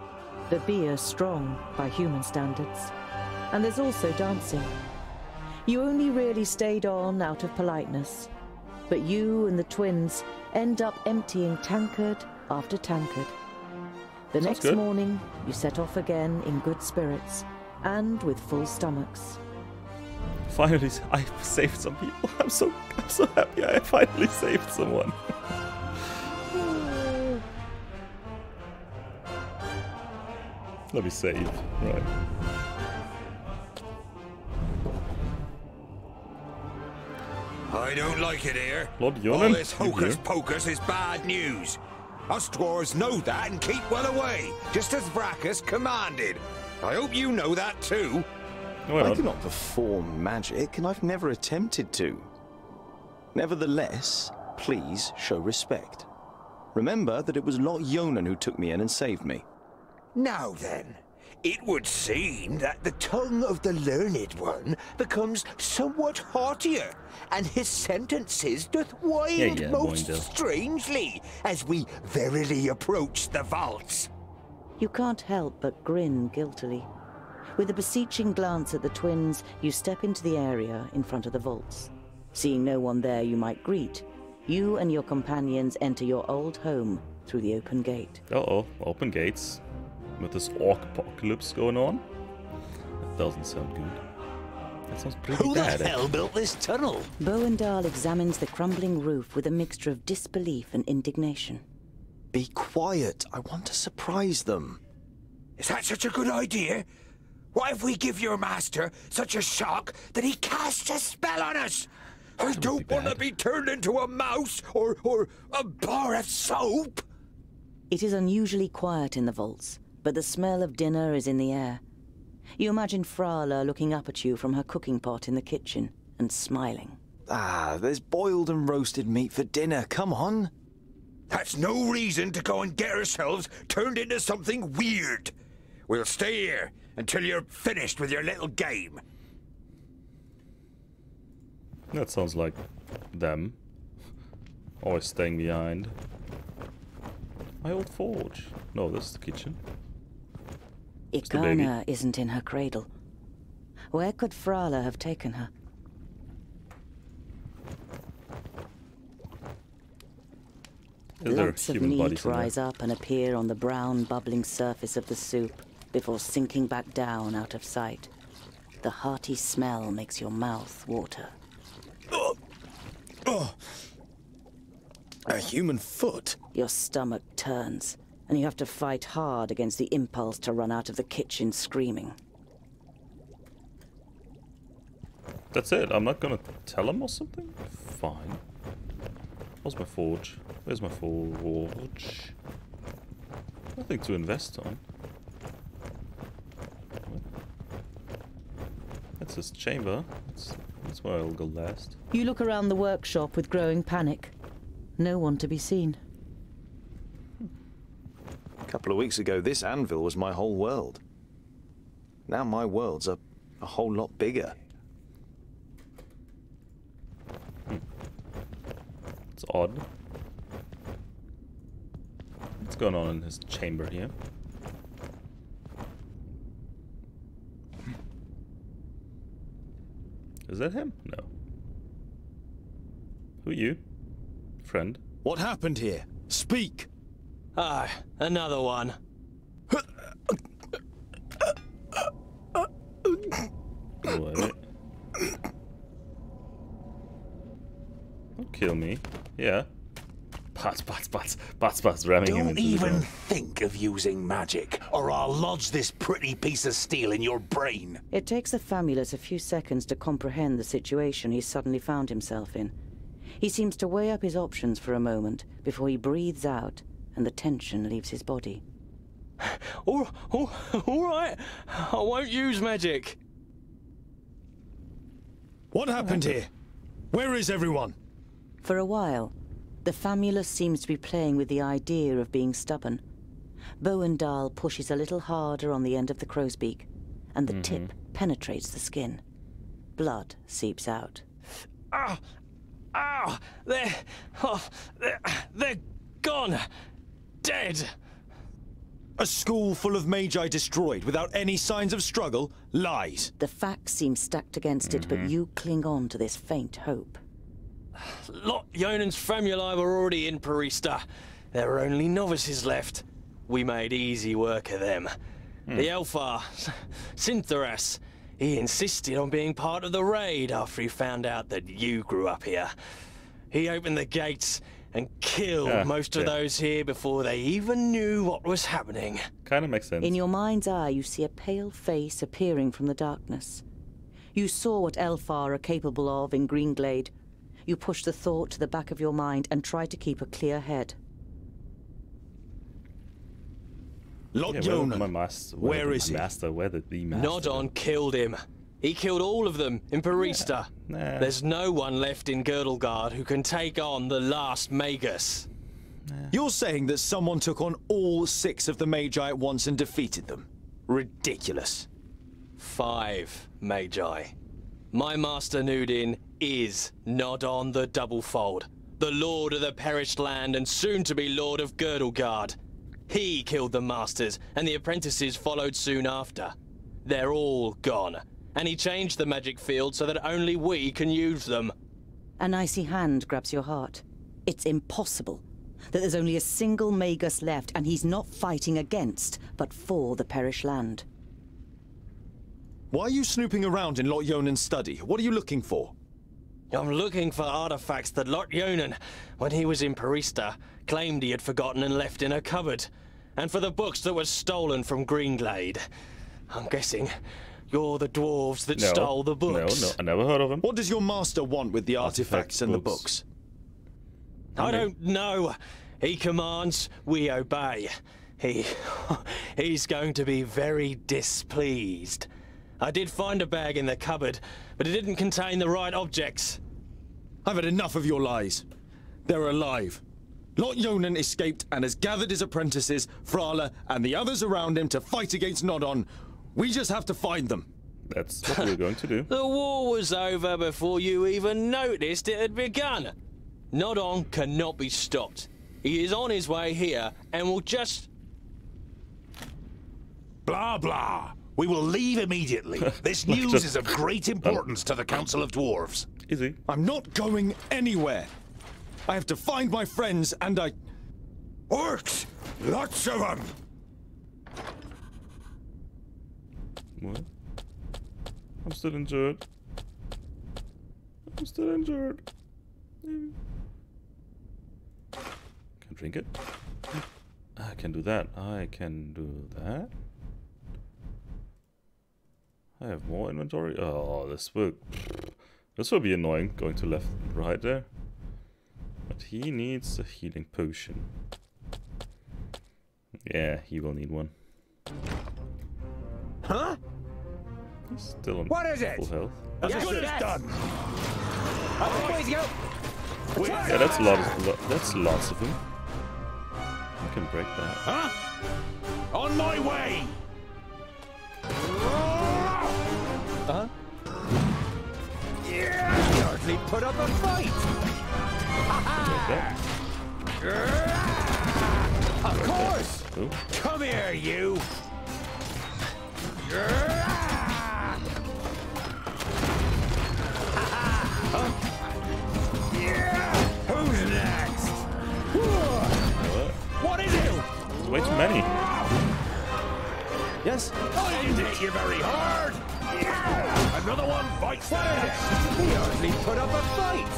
The beer strong by human standards. And there's also dancing. You only really stayed on out of politeness. But you and the twins end up emptying tankard after tankard. The Sounds next good. morning, you set off again in good spirits, and with full stomachs. Finally, I saved some people. I'm so happy I finally saved someone. Let me save. Right. I don't like it here. Lord All Yonan, this hocus pocus is bad news. Us dwarves know that and keep well away, just as Vracus commanded. I hope you know that too. I cannot perform magic, and I've never attempted to. Nevertheless, please show respect. Remember that it was Lot Yonan who took me in and saved me. Now then, it would seem that the tongue of the learned one becomes somewhat haughtier, and his sentences doth wind most strangely as we verily approach the vaults. You can't help but grin guiltily. With a beseeching glance at the twins, you step into the area in front of the vaults. Seeing no one there you might greet, you and your companions enter your old home through the open gate. Uh-oh, open gates. With this orc apocalypse going on? That doesn't sound good. That sounds pretty bad. Who the hell built this tunnel? Bowendahl examines the crumbling roof with a mixture of disbelief and indignation. Be quiet. I want to surprise them. Is that such a good idea? What if we give your master such a shock that he casts a spell on us? I don't want to be turned into a mouse or a bar of soap. It is unusually quiet in the vaults, but the smell of dinner is in the air. You imagine Frala looking up at you from her cooking pot in the kitchen and smiling. Ah, there's boiled and roasted meat for dinner. Come on. That's no reason to go and get ourselves turned into something weird. We'll stay here until you're finished with your little game. That sounds like them. Always staying behind. My old forge. No, this is the kitchen. Ikana isn't in her cradle. Where could Frala have taken her? Lumps of meat rise up and appear on the brown, bubbling surface of the soup before sinking back down out of sight. The hearty smell makes your mouth water. A human foot? Your stomach turns, and you have to fight hard against the impulse to run out of the kitchen screaming. That's it. I'm not gonna tell him or something? Fine. Where's my forge? Where's my forge? Nothing to invest on. That's his chamber. That's where I'll go last. You look around the workshop with growing panic. No one to be seen. A couple of weeks ago, this anvil was my whole world. Now my world's a whole lot bigger. It's odd. What's going on in his chamber here? Is that him? No. Who are you? Friend? What happened here? Speak! Ah, another one. Wait. Don't kill me. Yeah. Bats, ramming him into the ground. Don't even think of using magic, or I'll lodge this pretty piece of steel in your brain. It takes the Famulus a few seconds to comprehend the situation he suddenly found himself in. He seems to weigh up his options for a moment before he breathes out and the tension leaves his body. All right, I won't use magic. What happened here? Where is everyone? For a while, the Famulus seems to be playing with the idea of being stubborn. Bowendahl pushes a little harder on the end of the crow's beak, and the tip penetrates the skin. Blood seeps out. They're gone. Dead. A school full of magi destroyed without any signs of struggle? Lies. The facts seem stacked against it, but you cling on to this faint hope. Lot Yonan's famuli were already in Parista. There were only novices left. We made easy work of them. The Elfar, Synthoras, he insisted on being part of the raid after he found out that you grew up here. He opened the gates and killed most of those here before they even knew what was happening. Kind of makes sense. In your mind's eye, you see a pale face appearing from the darkness. You saw what Elfar are capable of in Greenglade. You pushed the thought to the back of your mind and tried to keep a clear head. Lot Yeah, Yonan, where is he? Where did the master? Nodon killed him. He killed all of them in Barista. Nah. There's no one left in Girdlegard who can take on the last Magus. You're saying that someone took on all 6 of the Magi at once and defeated them? Ridiculous. 5 Magi. My master Nudin is Nodon the Doublefold, the Lord of the Perished Land and soon to be Lord of Girdlegard. He killed the masters, and the apprentices followed soon after. They're all gone, and he changed the magic field so that only we can use them. An icy hand grabs your heart. It's impossible that there's only a single Magus left, and he's not fighting against, but for the Perished Land. Why are you snooping around in Lot Yonan's study? What are you looking for? I'm looking for artifacts that Lot Yonan, when he was in Parista, claimed he had forgotten and left in a cupboard. And for the books that were stolen from Greenglade. I'm guessing you're the dwarves that stole the books. No, I never heard of him. What does your master want with the artifacts and the books? I don't know. He commands, we obey. He's going to be very displeased. I did find a bag in the cupboard, but it didn't contain the right objects. I've had enough of your lies. They're alive. Lot Yonan escaped and has gathered his apprentices, Frala, and the others around him to fight against Nodon. We just have to find them. That's what we're going to do. The war was over before you even noticed it had begun. Nodon cannot be stopped. He is on his way here and will just... Blah, blah. We will leave immediately. This news is of great importance to the Council of Dwarves. Easy. I'm not going anywhere. I have to find my friends and Orcs! Lots of them! What? I'm still injured. I'm still injured. Can drink it. I can do that. I can do that. I have more inventory. Oh, this will be annoying going to left and right there. But he needs a healing potion. Yeah, he will need one. Huh? He's still on What is full health. As good as done. Yeah, that's lots of him. I can break that. Huh? On my way. Huh? Yeah, you hardly put up a fight. Of course. Ooh. Come here, you. Who's next? What is it? There's way too many. Yes? I didn't hit you very hard. Another one bites the neck. He hardly put up a fight.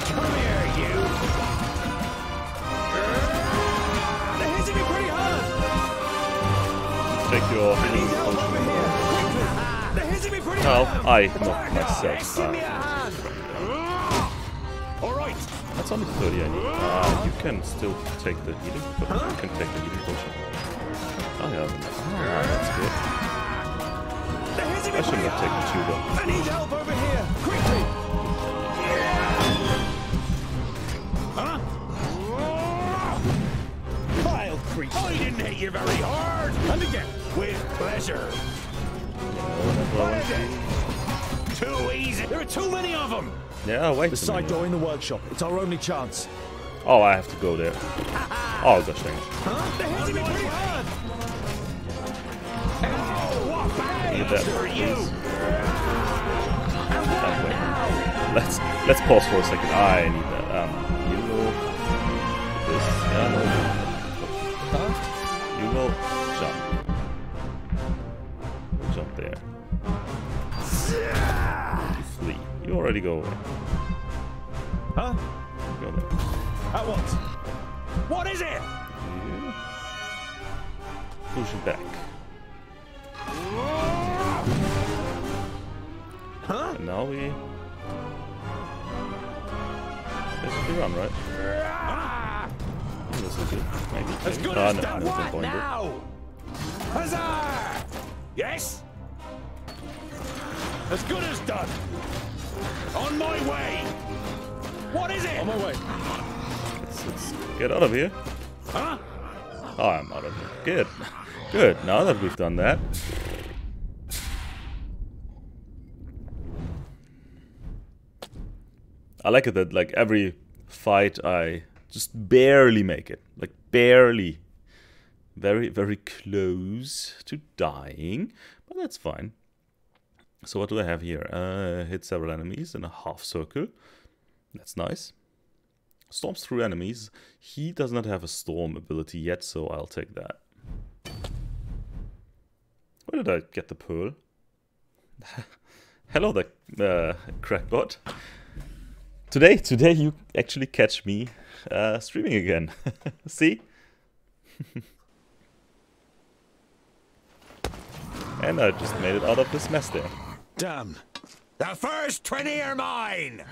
Come here, you. They're hitting me pretty hard. Take your healing potion. They're hitting me pretty Oh, hard. I knocked myself. Give me a hand. All right. That's only 30 I need. You can still take the healing, but you can take the healing potion. Oh yeah, that's good. I shouldn't have taken 2 though. I need help over here, quickly. Huh? Vile creature. I didn't hit you very hard. And again, with pleasure. What is it? Too easy. There are too many of them. Yeah, wait. The side door in the workshop. It's our only chance. Oh, I have to go there. Oh, gosh dang it. Huh? They're hitting me pretty hard. Look at that, please. That way. Let's pause for a second. I need that. You know this. Yeah, no. You will You already go away. Huh? Go there. At what? What is it? Yeah. Push it back. Huh? And now we basically run, right? This is good. Maybe. As good Ah, as no, done. no, What point now? Huzzah! Yes? As good as done. On my way. What is it? On my way. Let's get out of here. Huh? Oh, I'm out of here. Good. Good. Now that we've done that. I like it that like every fight I just barely make it. Like barely. Very, very close to dying. But that's fine. So what do I have here? Hit several enemies in a half circle. That's nice. Storms through enemies. He does not have a storm ability yet, so I'll take that. Where did I get the pearl? Hello there, crackbot. Today you actually catch me streaming again. See? And I just made it out of this mess there. Damn. The first 20 are mine.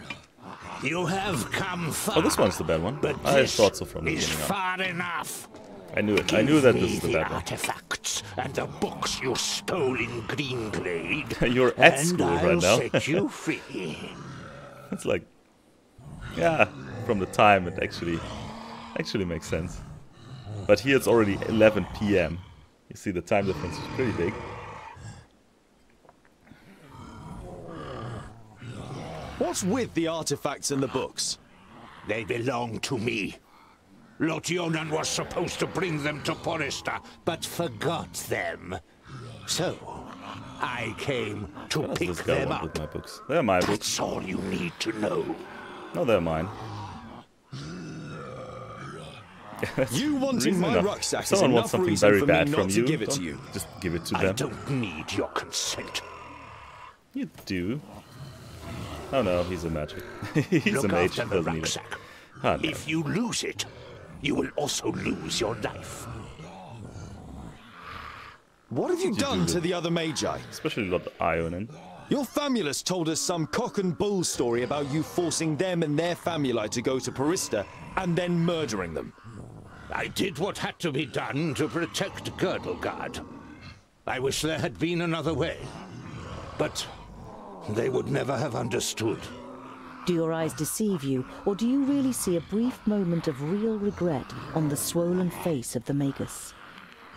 You have come far. Oh, this one's the bad one. But I this thought so from the is beginning. far enough. I knew it. I knew that this is Give the me bad one. artifacts and the books you stole in Greenglade. You're at and school I'll right now. set you free. It's like, yeah, from the time it actually makes sense. But here it's already 11 p.m. You see the time difference is pretty big. What's with the artifacts and the books? They belong to me. Lord Yonan was supposed to bring them to Porista, but forgot them. So, I came to What does pick this guy them want up. with my books? They're my books. That's all you need to know. No, they're mine. You wanting Reason my enough. rucksack If is someone wants enough something reason very for me bad not from to you, give it to don't you. just give it to I them. don't need your consent. You do. Oh no, he's a magic. He's Look a mage. after the Doesn't need it. rucksack. Ah, no. If you lose it, you will also lose your life. What have you done to the other Magi? Especially Lord Ionin. Your famulus told us some cock and bull story about you forcing them and their famuli to go to Porista and then murdering them. I did what had to be done to protect Girdlegard. I wish there had been another way. But they would never have understood. Do your eyes deceive you, or do you really see a brief moment of real regret on the swollen face of the Magus?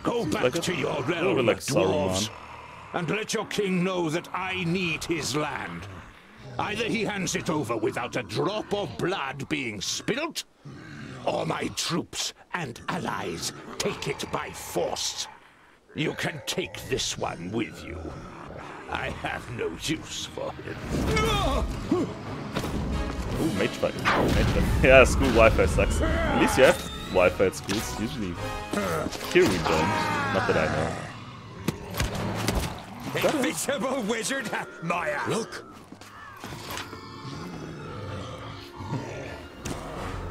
Go back to your realm, like dwarves, Saruman. and let your king know that I need his land. Either he hands it over without a drop of blood being spilt, or my troops and allies take it by force. You can take this one with you. I have no use for him. Ooh, mage fight. Mage fight. Yeah, school Wi-Fi sucks. At least you have Wi-Fi at schools. Usually here we don't. Not that I know. Invisible wizard, Maya. Look!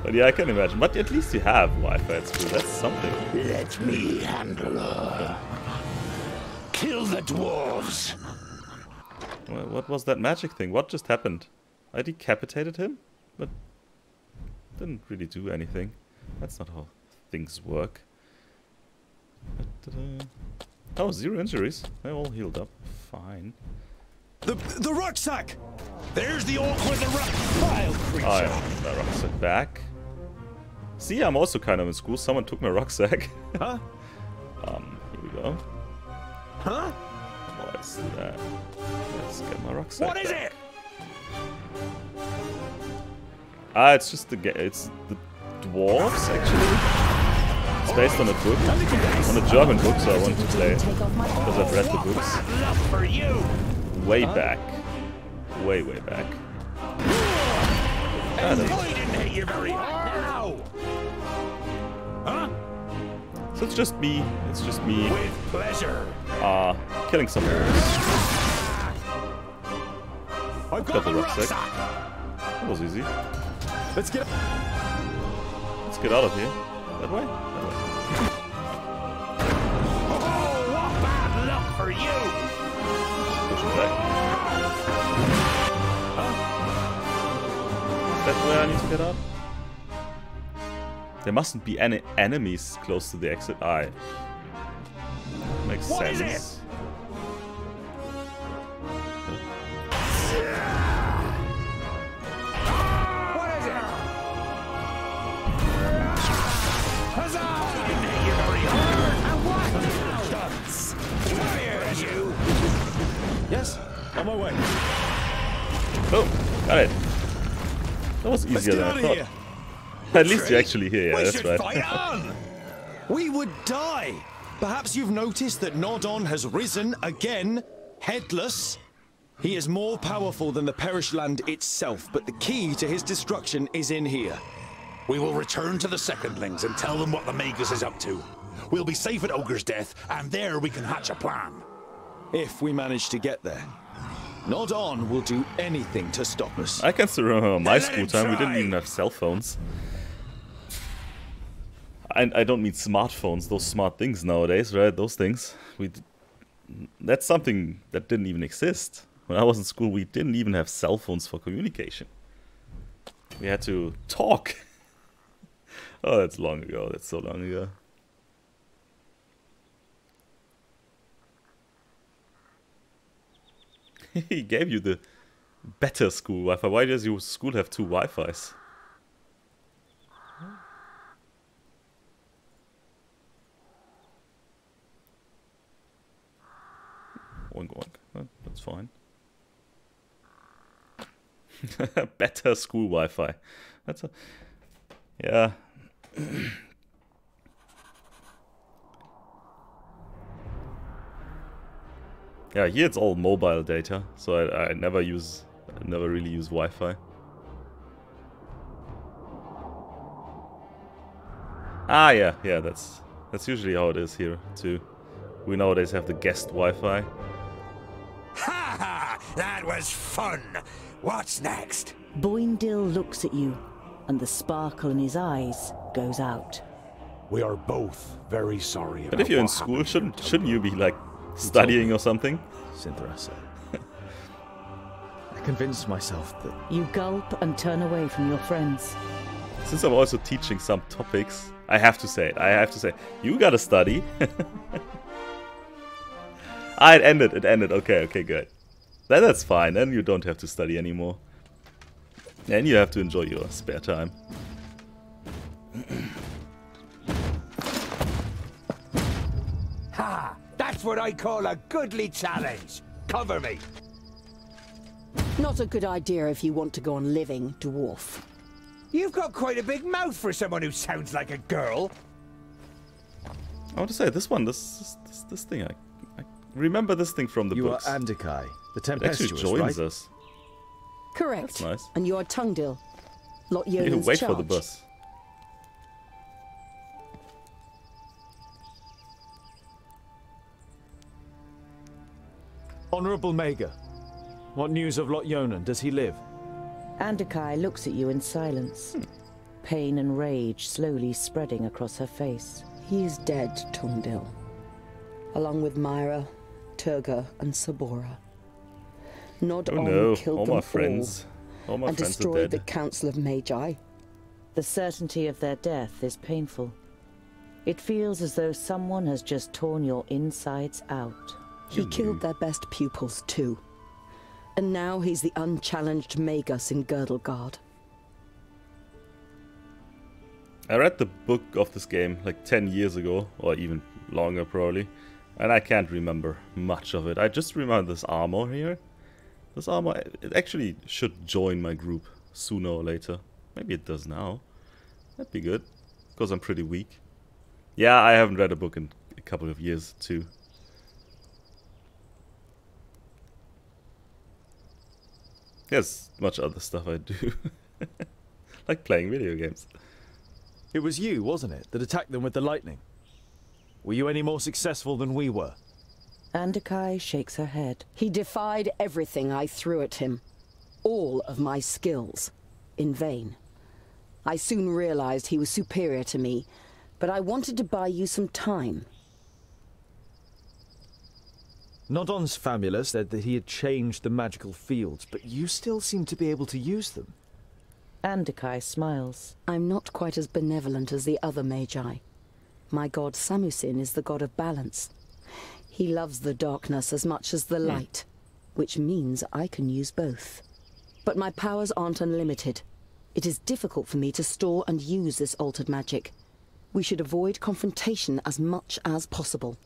But yeah, I can imagine. But at least you have Wi-Fi at school. That's something. Let me handle her. Kill the dwarves. Well, what was that magic thing? What just happened? I decapitated him? But didn't really do anything. That's not how things work. Oh, 0 injuries. They all healed up. Fine. The rucksack! There's the orc with the vile creature. Oh yeah, my rucksack back. See, I'm also kind of in school. Someone took my rucksack. Huh? Here we go. Huh? What's that? Let's get my rucksack. What is back. it? Ah, it's just it's the dwarves actually. It's based on a book, on a German book, so I wanted to play it because I've read the books. Love for you. Way back, way back. I didn't hit you very hard now. Huh? So it's just me. It's just me. With pleasure. Killing some dwarves. I've got got the the rucksack. rucksack. That was easy. Let's get. Let's get out of here. That way? That way. Oh, what bad luck for you! Push it back. Is that where I need to get out? There mustn't be any enemies close to the exit. Aye. Makes What sense. is it? What is it? Huzzah! Didn't hit you very hard. And what? Dunce. Come here, you. Yes, on my way. Oh, got it. That was Let's easier get than out I of thought. here. At least you're actually here, yeah, We that's should right. fight on. We would die. Perhaps you've noticed that Nodon has risen again, headless. He is more powerful than the perished land itself, but the key to his destruction is in here. We will return to the Secondlings and tell them what the Magus is up to. We'll be safe at Ogre's death, and there we can hatch a plan. If we manage to get there. Nodon will do anything to stop us. I can still remember my Let school him time, we didn't try. even have cell phones. And I don't mean smartphones, those smart things nowadays, right? Those things. That's something that didn't even exist. When I was in school, we didn't even have cell phones for communication. We had to talk. Oh, that's long ago. That's so long ago. He gave you the better school Wi-Fi. Why does your school have two Wi-Fis? Oink oink. That's fine. Better school Wi-Fi. That's a... Yeah. Yeah, here it's all mobile data, so I never really use Wi-Fi. Ah, yeah, that's usually how it is here too. We nowadays have the guest Wi-Fi. Ha ha! That was fun. What's next? Boindil looks at you, and the sparkle in his eyes goes out. We are both very sorry about But if you're in what school, happened. shouldn't you be like studying or something? Sinthrasa. I convinced myself that... You gulp and turn away from your friends. Since I'm also teaching some topics, I have to say it. You gotta study. Ah, it ended. Okay, good. Then that's fine. Then you don't have to study anymore. And you have to enjoy your spare time. Ha! That's what I call a goodly challenge. Cover me. Not a good idea if you want to go on living, dwarf. You've got quite a big mouth for someone who sounds like a girl. I want to say this one, this thing. I remember this thing from the You books. are Andikai, the It actually tempestuous, joins right? us. Correct. That's nice. And you are Tungdil, Lot You Yonan's wait charge. for the bus. Honorable Maga, what news of Lot Yonan? Does he live? Andikai looks at you in silence. Pain and rage slowly spreading across her face. He is dead, Tungdil. Along with Myra, Turga, and Sabora. Nod Oh on no, killed all them my friends. All my and friends are destroyed the dead. Council of Magi. The certainty of their death is painful. It feels as though someone has just torn your insides out. He killed their best pupils too. And now he's the unchallenged Magus in Girdlegard. I read the book of this game like 10 years ago, or even longer probably, and I can't remember much of it. I just remember this armor here. This armor, it actually should join my group sooner or later. Maybe it does now. That'd be good, because I'm pretty weak. Yeah, I haven't read a book in a couple of years too. There's much other stuff I do. Like playing video games. It was you, wasn't it, that attacked them with the lightning? Were you any more successful than we were? Andikai shakes her head. He defied everything I threw at him. all of my skills in vain. I soon realized he was superior to me, but I wanted to buy you some time. Nodon's famula said that he had changed the magical fields, but you still seem to be able to use them. Andakai smiles. I'm not quite as benevolent as the other magi. My god Samusin is the god of balance. He loves the darkness as much as the light, which means I can use both. But my powers aren't unlimited. It is difficult for me to store and use this altered magic. We should avoid confrontation as much as possible.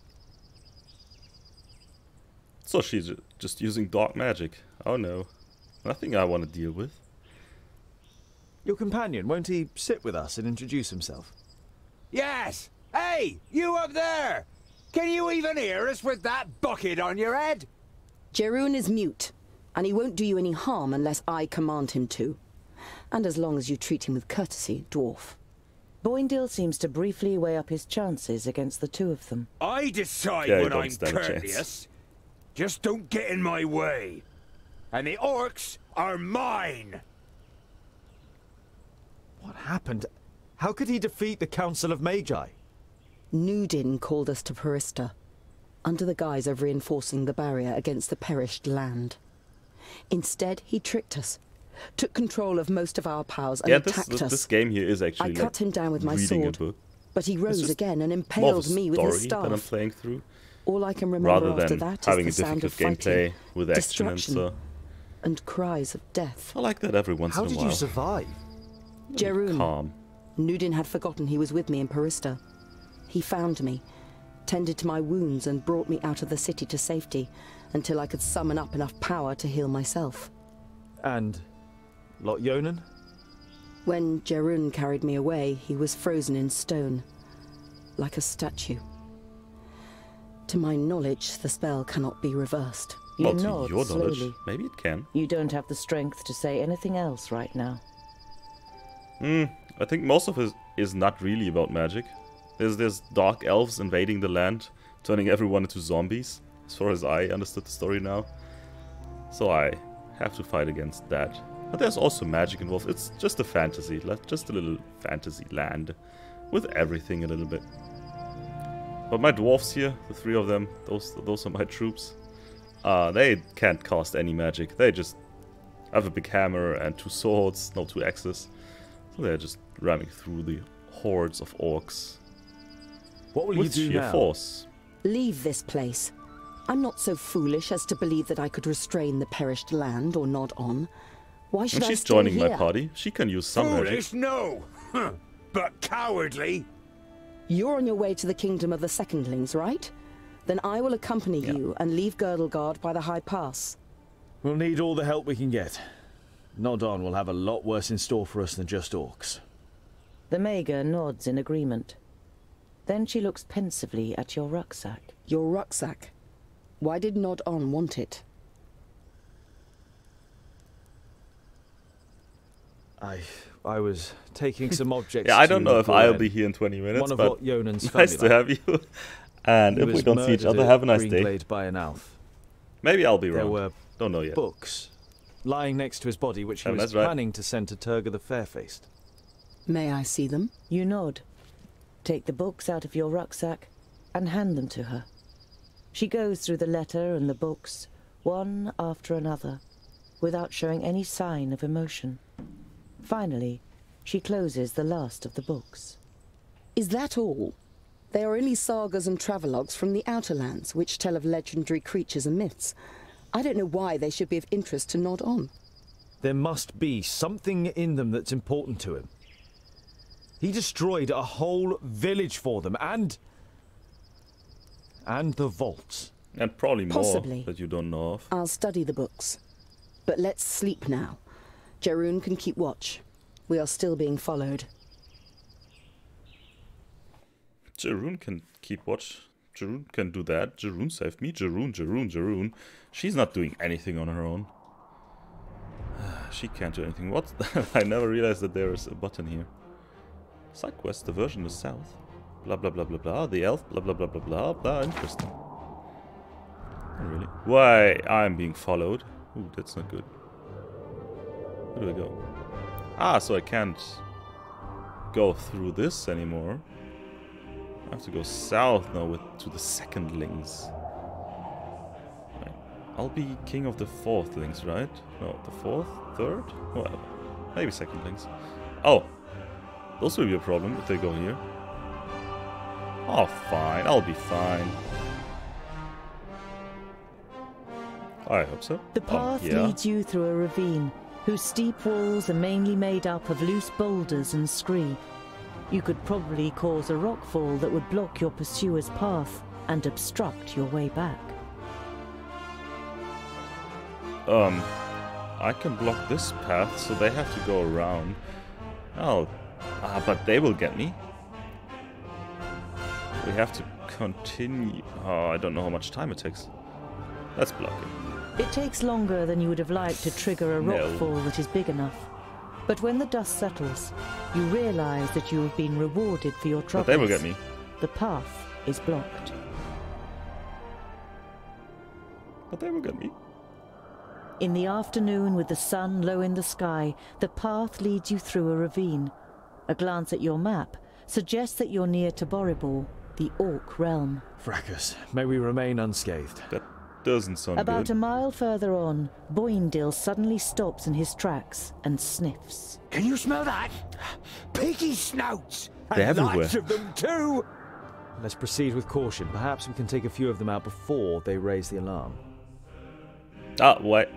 So she's just using dark magic. Oh no. Nothing I want to deal with. Your companion, won't he sit with us and introduce himself? Yes! Hey, you up there! Can you even hear us with that bucket on your head? Jeroen is mute, and he won't do you any harm unless I command him to. And as long as you treat him with courtesy, dwarf. Boindil seems to briefly weigh up his chances against the two of them. I decide Yeah, when don't I'm stand a chance. courteous. Just don't get in my way. And the orcs are mine! What happened? How could he defeat the Council of Magi? Nudin called us to Parista, under the guise of reinforcing the barrier against the perished land. Instead, he tricked us, took control of most of our powers and attacked us. This game here is actually I cut him down with my sword, but he rose again and more impaled of a me with his story that I'm staff. playing through, All I can remember rather after than that having is a the sound of difficult fighting, gameplay with action and destruction, so. and cries of death. I like that every once How in a did while. you survive? Jeroen. Calm. Nudin had forgotten he was with me in Parista. He found me, tended to my wounds and brought me out of the city to safety until I could summon up enough power to heal myself. And Lot Yonan? When Jeroen carried me away, he was frozen in stone, like a statue. To my knowledge, the spell cannot be reversed. You Well, to nod your knowledge, slowly. maybe it can. You don't have the strength to say anything else right now. I think most of it is not really about magic. There's dark elves invading the land, turning everyone into zombies, as far as I understood the story now. So I have to fight against that. But there's also magic involved. It's just a fantasy, just a little fantasy land, with everything a little bit. But my dwarves here, the three of them, those are my troops. They can't cast any magic. They just have a big hammer and two swords, no, two axes. So they're just ramming through the hordes of orcs. What will you with do sheer now? force. Leave this place. I'm not so foolish as to believe that I could restrain the perished land or nod on. Why should And I she's stay joining here? my party. She can use some magic. Foolish, no! But cowardly! You're on your way to the kingdom of the Secondlings, right? Then I will accompany you and leave Girdlegard by the High Pass. We'll need all the help we can get. Nodon will have a lot worse in store for us than just orcs. The Maga nods in agreement. Then she looks pensively at your rucksack. Your rucksack? Why did Nod-On want it? I was taking some objects. Yeah, I don't to know if I'll Gwen, be here in 20 minutes, one of but Lot Yonan's nice to family. have you. And He if we was don't see each murdered other, at have a nice day. Greenglade by an elf. Maybe I'll be There wrong. were Don't know yet. books lying next to his body, which he Oh, was that's right. planning to send to Turga the Fairfaced. May I see them? You nod, take the books out of your rucksack, and hand them to her. She goes through the letter and the books, one after another, without showing any sign of emotion. Finally, she closes the last of the books. Is that all? They are only sagas and travelogues from the Outer Lands, which tell of legendary creatures and myths. I don't know why they should be of interest to Nod-On. There must be something in them that's important to him. He destroyed a whole village for them, and the vaults. And probably more Possibly. that you don't know of. I'll study the books. But let's sleep now. Jeroen can keep watch. We are still being followed. Jeroen can keep watch. Jeroen can do that. Jeroen saved me. Jeroen. She's not doing anything on her own. She can't do anything. What? I never realized that there is a button here. Side quest, the version is south. Blah blah blah blah blah. The elf. Blah blah blah blah blah blah. Interesting. Oh, really? Why? I'm being followed. Ooh, that's not good. Where do I go? Ah, so I can't go through this anymore. I have to go south now to the secondlings. Right. I'll be king of the fourthlings, right? No, the fourth? Third? Whatever. Maybe secondlings. Oh! Those will be a problem if they go here. Oh, fine. I'll be fine. I hope so. The path leads you through a ravine, whose steep walls are mainly made up of loose boulders and scree. You could probably cause a rockfall that would block your pursuer's path and obstruct your way back. I can block this path, so they have to go around. Oh, but they will get me. We have to continue. Oh, I don't know how much time it takes. Let's block it. It takes longer than you would have liked to trigger a rockfall that is big enough. But when the dust settles, you realize that you have been rewarded for your troubles. But they will get me. The path is blocked. But they will get me. In the afternoon, with the sun low in the sky, the path leads you through a ravine. A glance at your map suggests that you're near to Boribor, the Orc realm. Fracas, may we remain unscathed. That doesn't sound good. About a mile further on, Boindil suddenly stops in his tracks and sniffs. Can you smell that? Piggy snouts! They're and everywhere. lots of them too! Let's proceed with caution. Perhaps we can take a few of them out before they raise the alarm. Ah, what?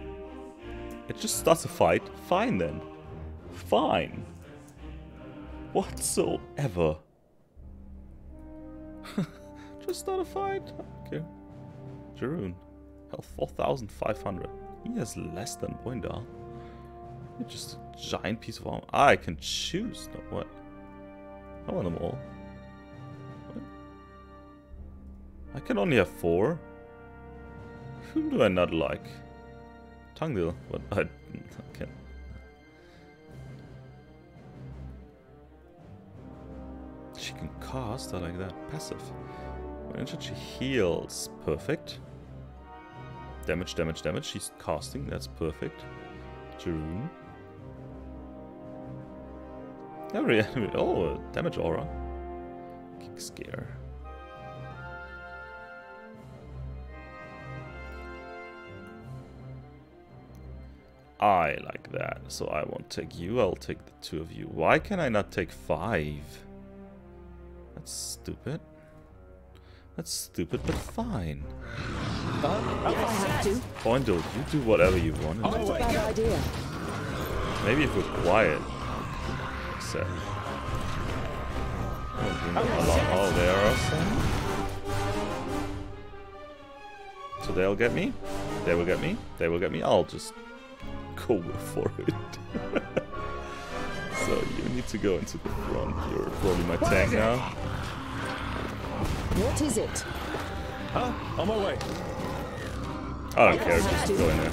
It just starts a fight. Fine then. Fine. Whatsoever. Just start a fight. Okay. Jeroen. Health 4,500. He has less than Boindal. Just a giant piece of armor. Ah, I can choose. No, what? I want them all. What? I can only have 4. Whom do I not like? Tangdil, but I can't. She can cast, I like that. Passive. When injured, she heals. Perfect. Damage, damage, damage. She's casting, that's perfect. Jeroen. Every enemy. Oh, damage aura. Kick scare. I like that, so I won't take you, I'll take the 2 of you. Why can I not take 5? That's stupid. That's stupid, but fine. Boindil, you do whatever you want. That's a bad idea. Maybe if we're quiet. Except. Oh, there are some. So they'll get me. They will get me. They will get me. I'll just go for it. So you need to go into the front. You're probably my tank now. What is it? Huh? On my way. I don't care, just go in there.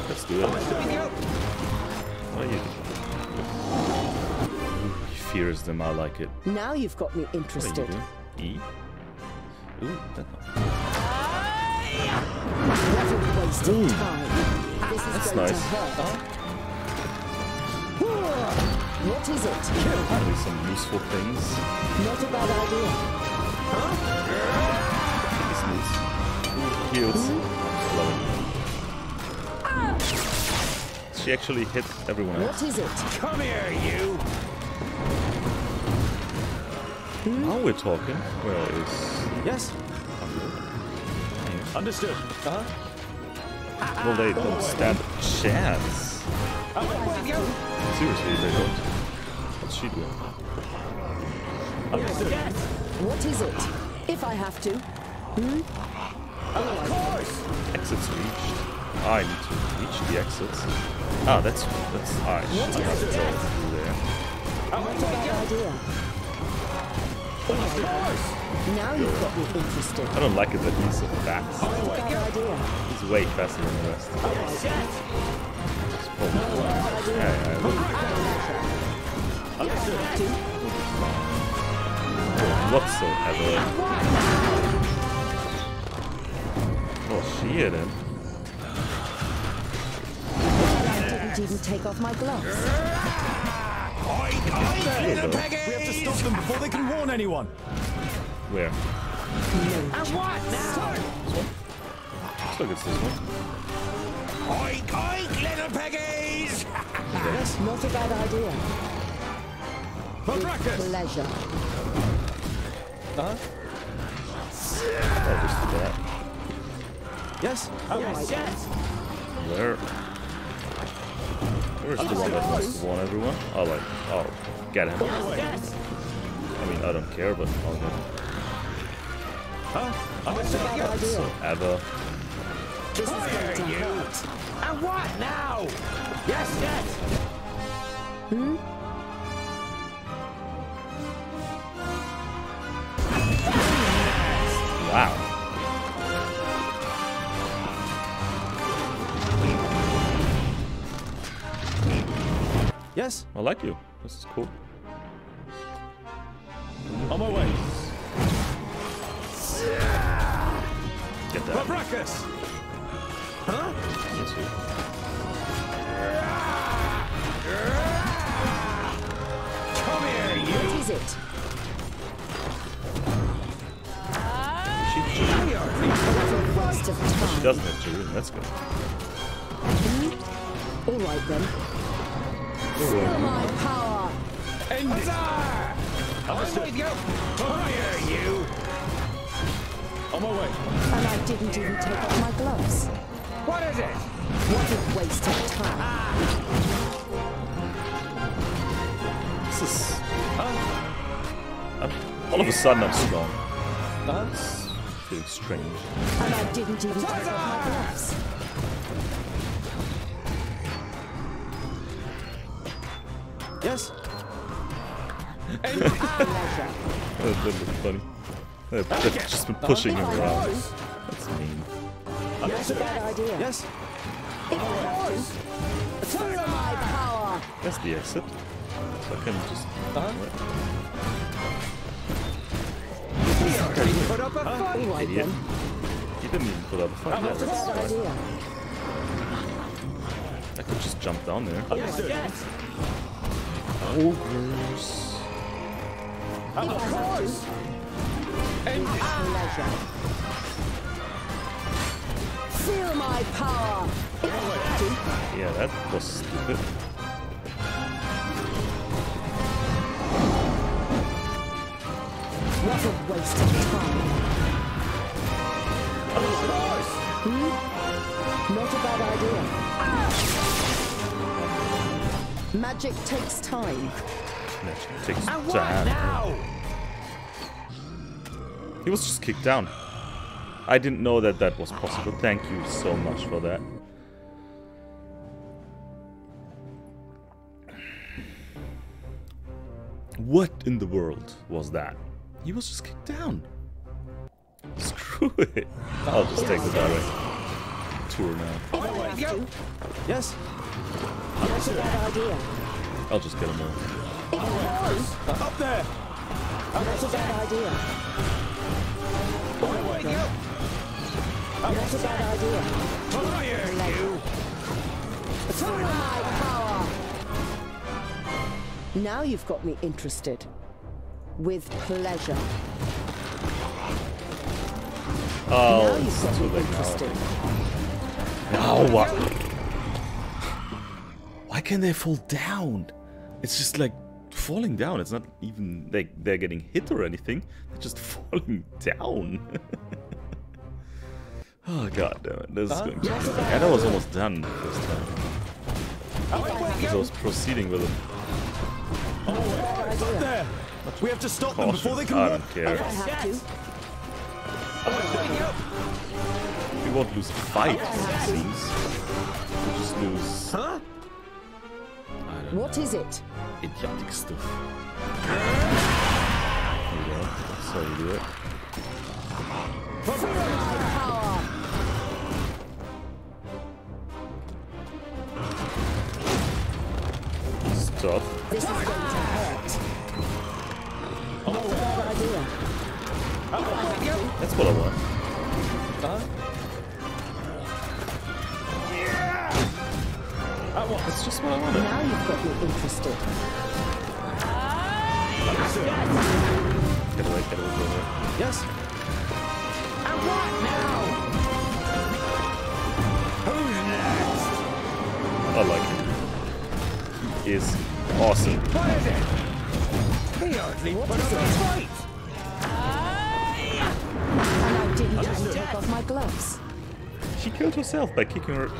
Let's do it. What are you? He fears them, I like it. Now you've got me What are you interested. doing? E? Ooh, that Never wasting time. This is that's going nice. to hurt. What is it? Probably some useful things. Not a bad idea. Heals. Love it. She actually hit everyone else. What is it? Come here, you! Now we're talking. Where is... Yes. Understood. Well, they don't stand a chance. Seriously, they don't. What's she doing? What is it? If I have to. Of course! Exits reached. I need to reach the exits. Ah, that's I have to go through there. Not a bad idea. Now you've got me interested. I don't like it that he's so fast. Not a bad idea. He's way faster than the rest. It's probably whatsoever. Oh, she hit him. didn't even take off my gloves. We have to stop them before they can warn anyone. Where? And what now? Looks like it's this one. Oink, oink, little piggies! Yes, not a bad idea. With pleasure. I'll just do that. Yes? Yes. Where's the one that wants to warn everyone? I'll get him. Yes. I mean, I don't care, but I'll get him. Ever. This is going to hurt. And what now? Yes, yes. Wow. Yes? I like you. This is cool. On my way. Get that. Babrakas! Huh? Yes, you. Come here, you. What is it? Waste of She time. doesn't have to room. That's good. All right then. Feel my power. End it! I'm with you. Come here, you. On my way. And I didn't even take off my gloves. What is it? What a waste of time. This is... all of a sudden I'm strong. That's Feeling strange. And I didn't even take off my gloves. yes. That looks funny. They've just been pushing him around. That's mean. That's a bad idea. Yes. If I have to. Feel my power. That's the exit. So I can just... Put up a fight. All right Idiot. then. He didn't even put up a fight. Yeah, That's a that's bad right. idea. I could just jump down there. Yes, yes. Ogres. If I have to. Pleasure. Feel my power. If I have to. Yeah, that was stupid. What a waste of time. Not a bad idea. Magic takes time. Magic takes And what time. now? He was just kicked down. I didn't know that that was possible. Thank you so much for that. What in the world was that? He was just kicked down. Screw it. I'll just take the direct tour now. If I have to. Yes. That's a bad idea. I'll just get him all. If I have to. Up there. That's a bad idea. That's a bad idea. Come here, you. Feel my power. Now you've got me interested. With pleasure. Oh, Now you've it's got too me late now. interested. No, what? Why can they fall down? It's just like falling down. It's not even like they're getting hit or anything. They're just falling down. Oh god damn it! This is going to. And I was almost done this time. Because I was proceeding with it. Up there. We have to stop them before they can I walk. don't care. If I have to. We won't lose a fight, it seems. We'll just lose. Huh? What is it? Idiotic stuff. There you go. That's how you do it. Feel my power. Stuff. This is going to hurt. Not a bad idea. That's what I want. Let's That's just what I wanted. Now you've got me interested. Get away, get away. Yes? And what now? Who's next? I like him. He is awesome. What is it? He hardly put up a fight. And I didn't just take off my gloves. She killed herself by kicking her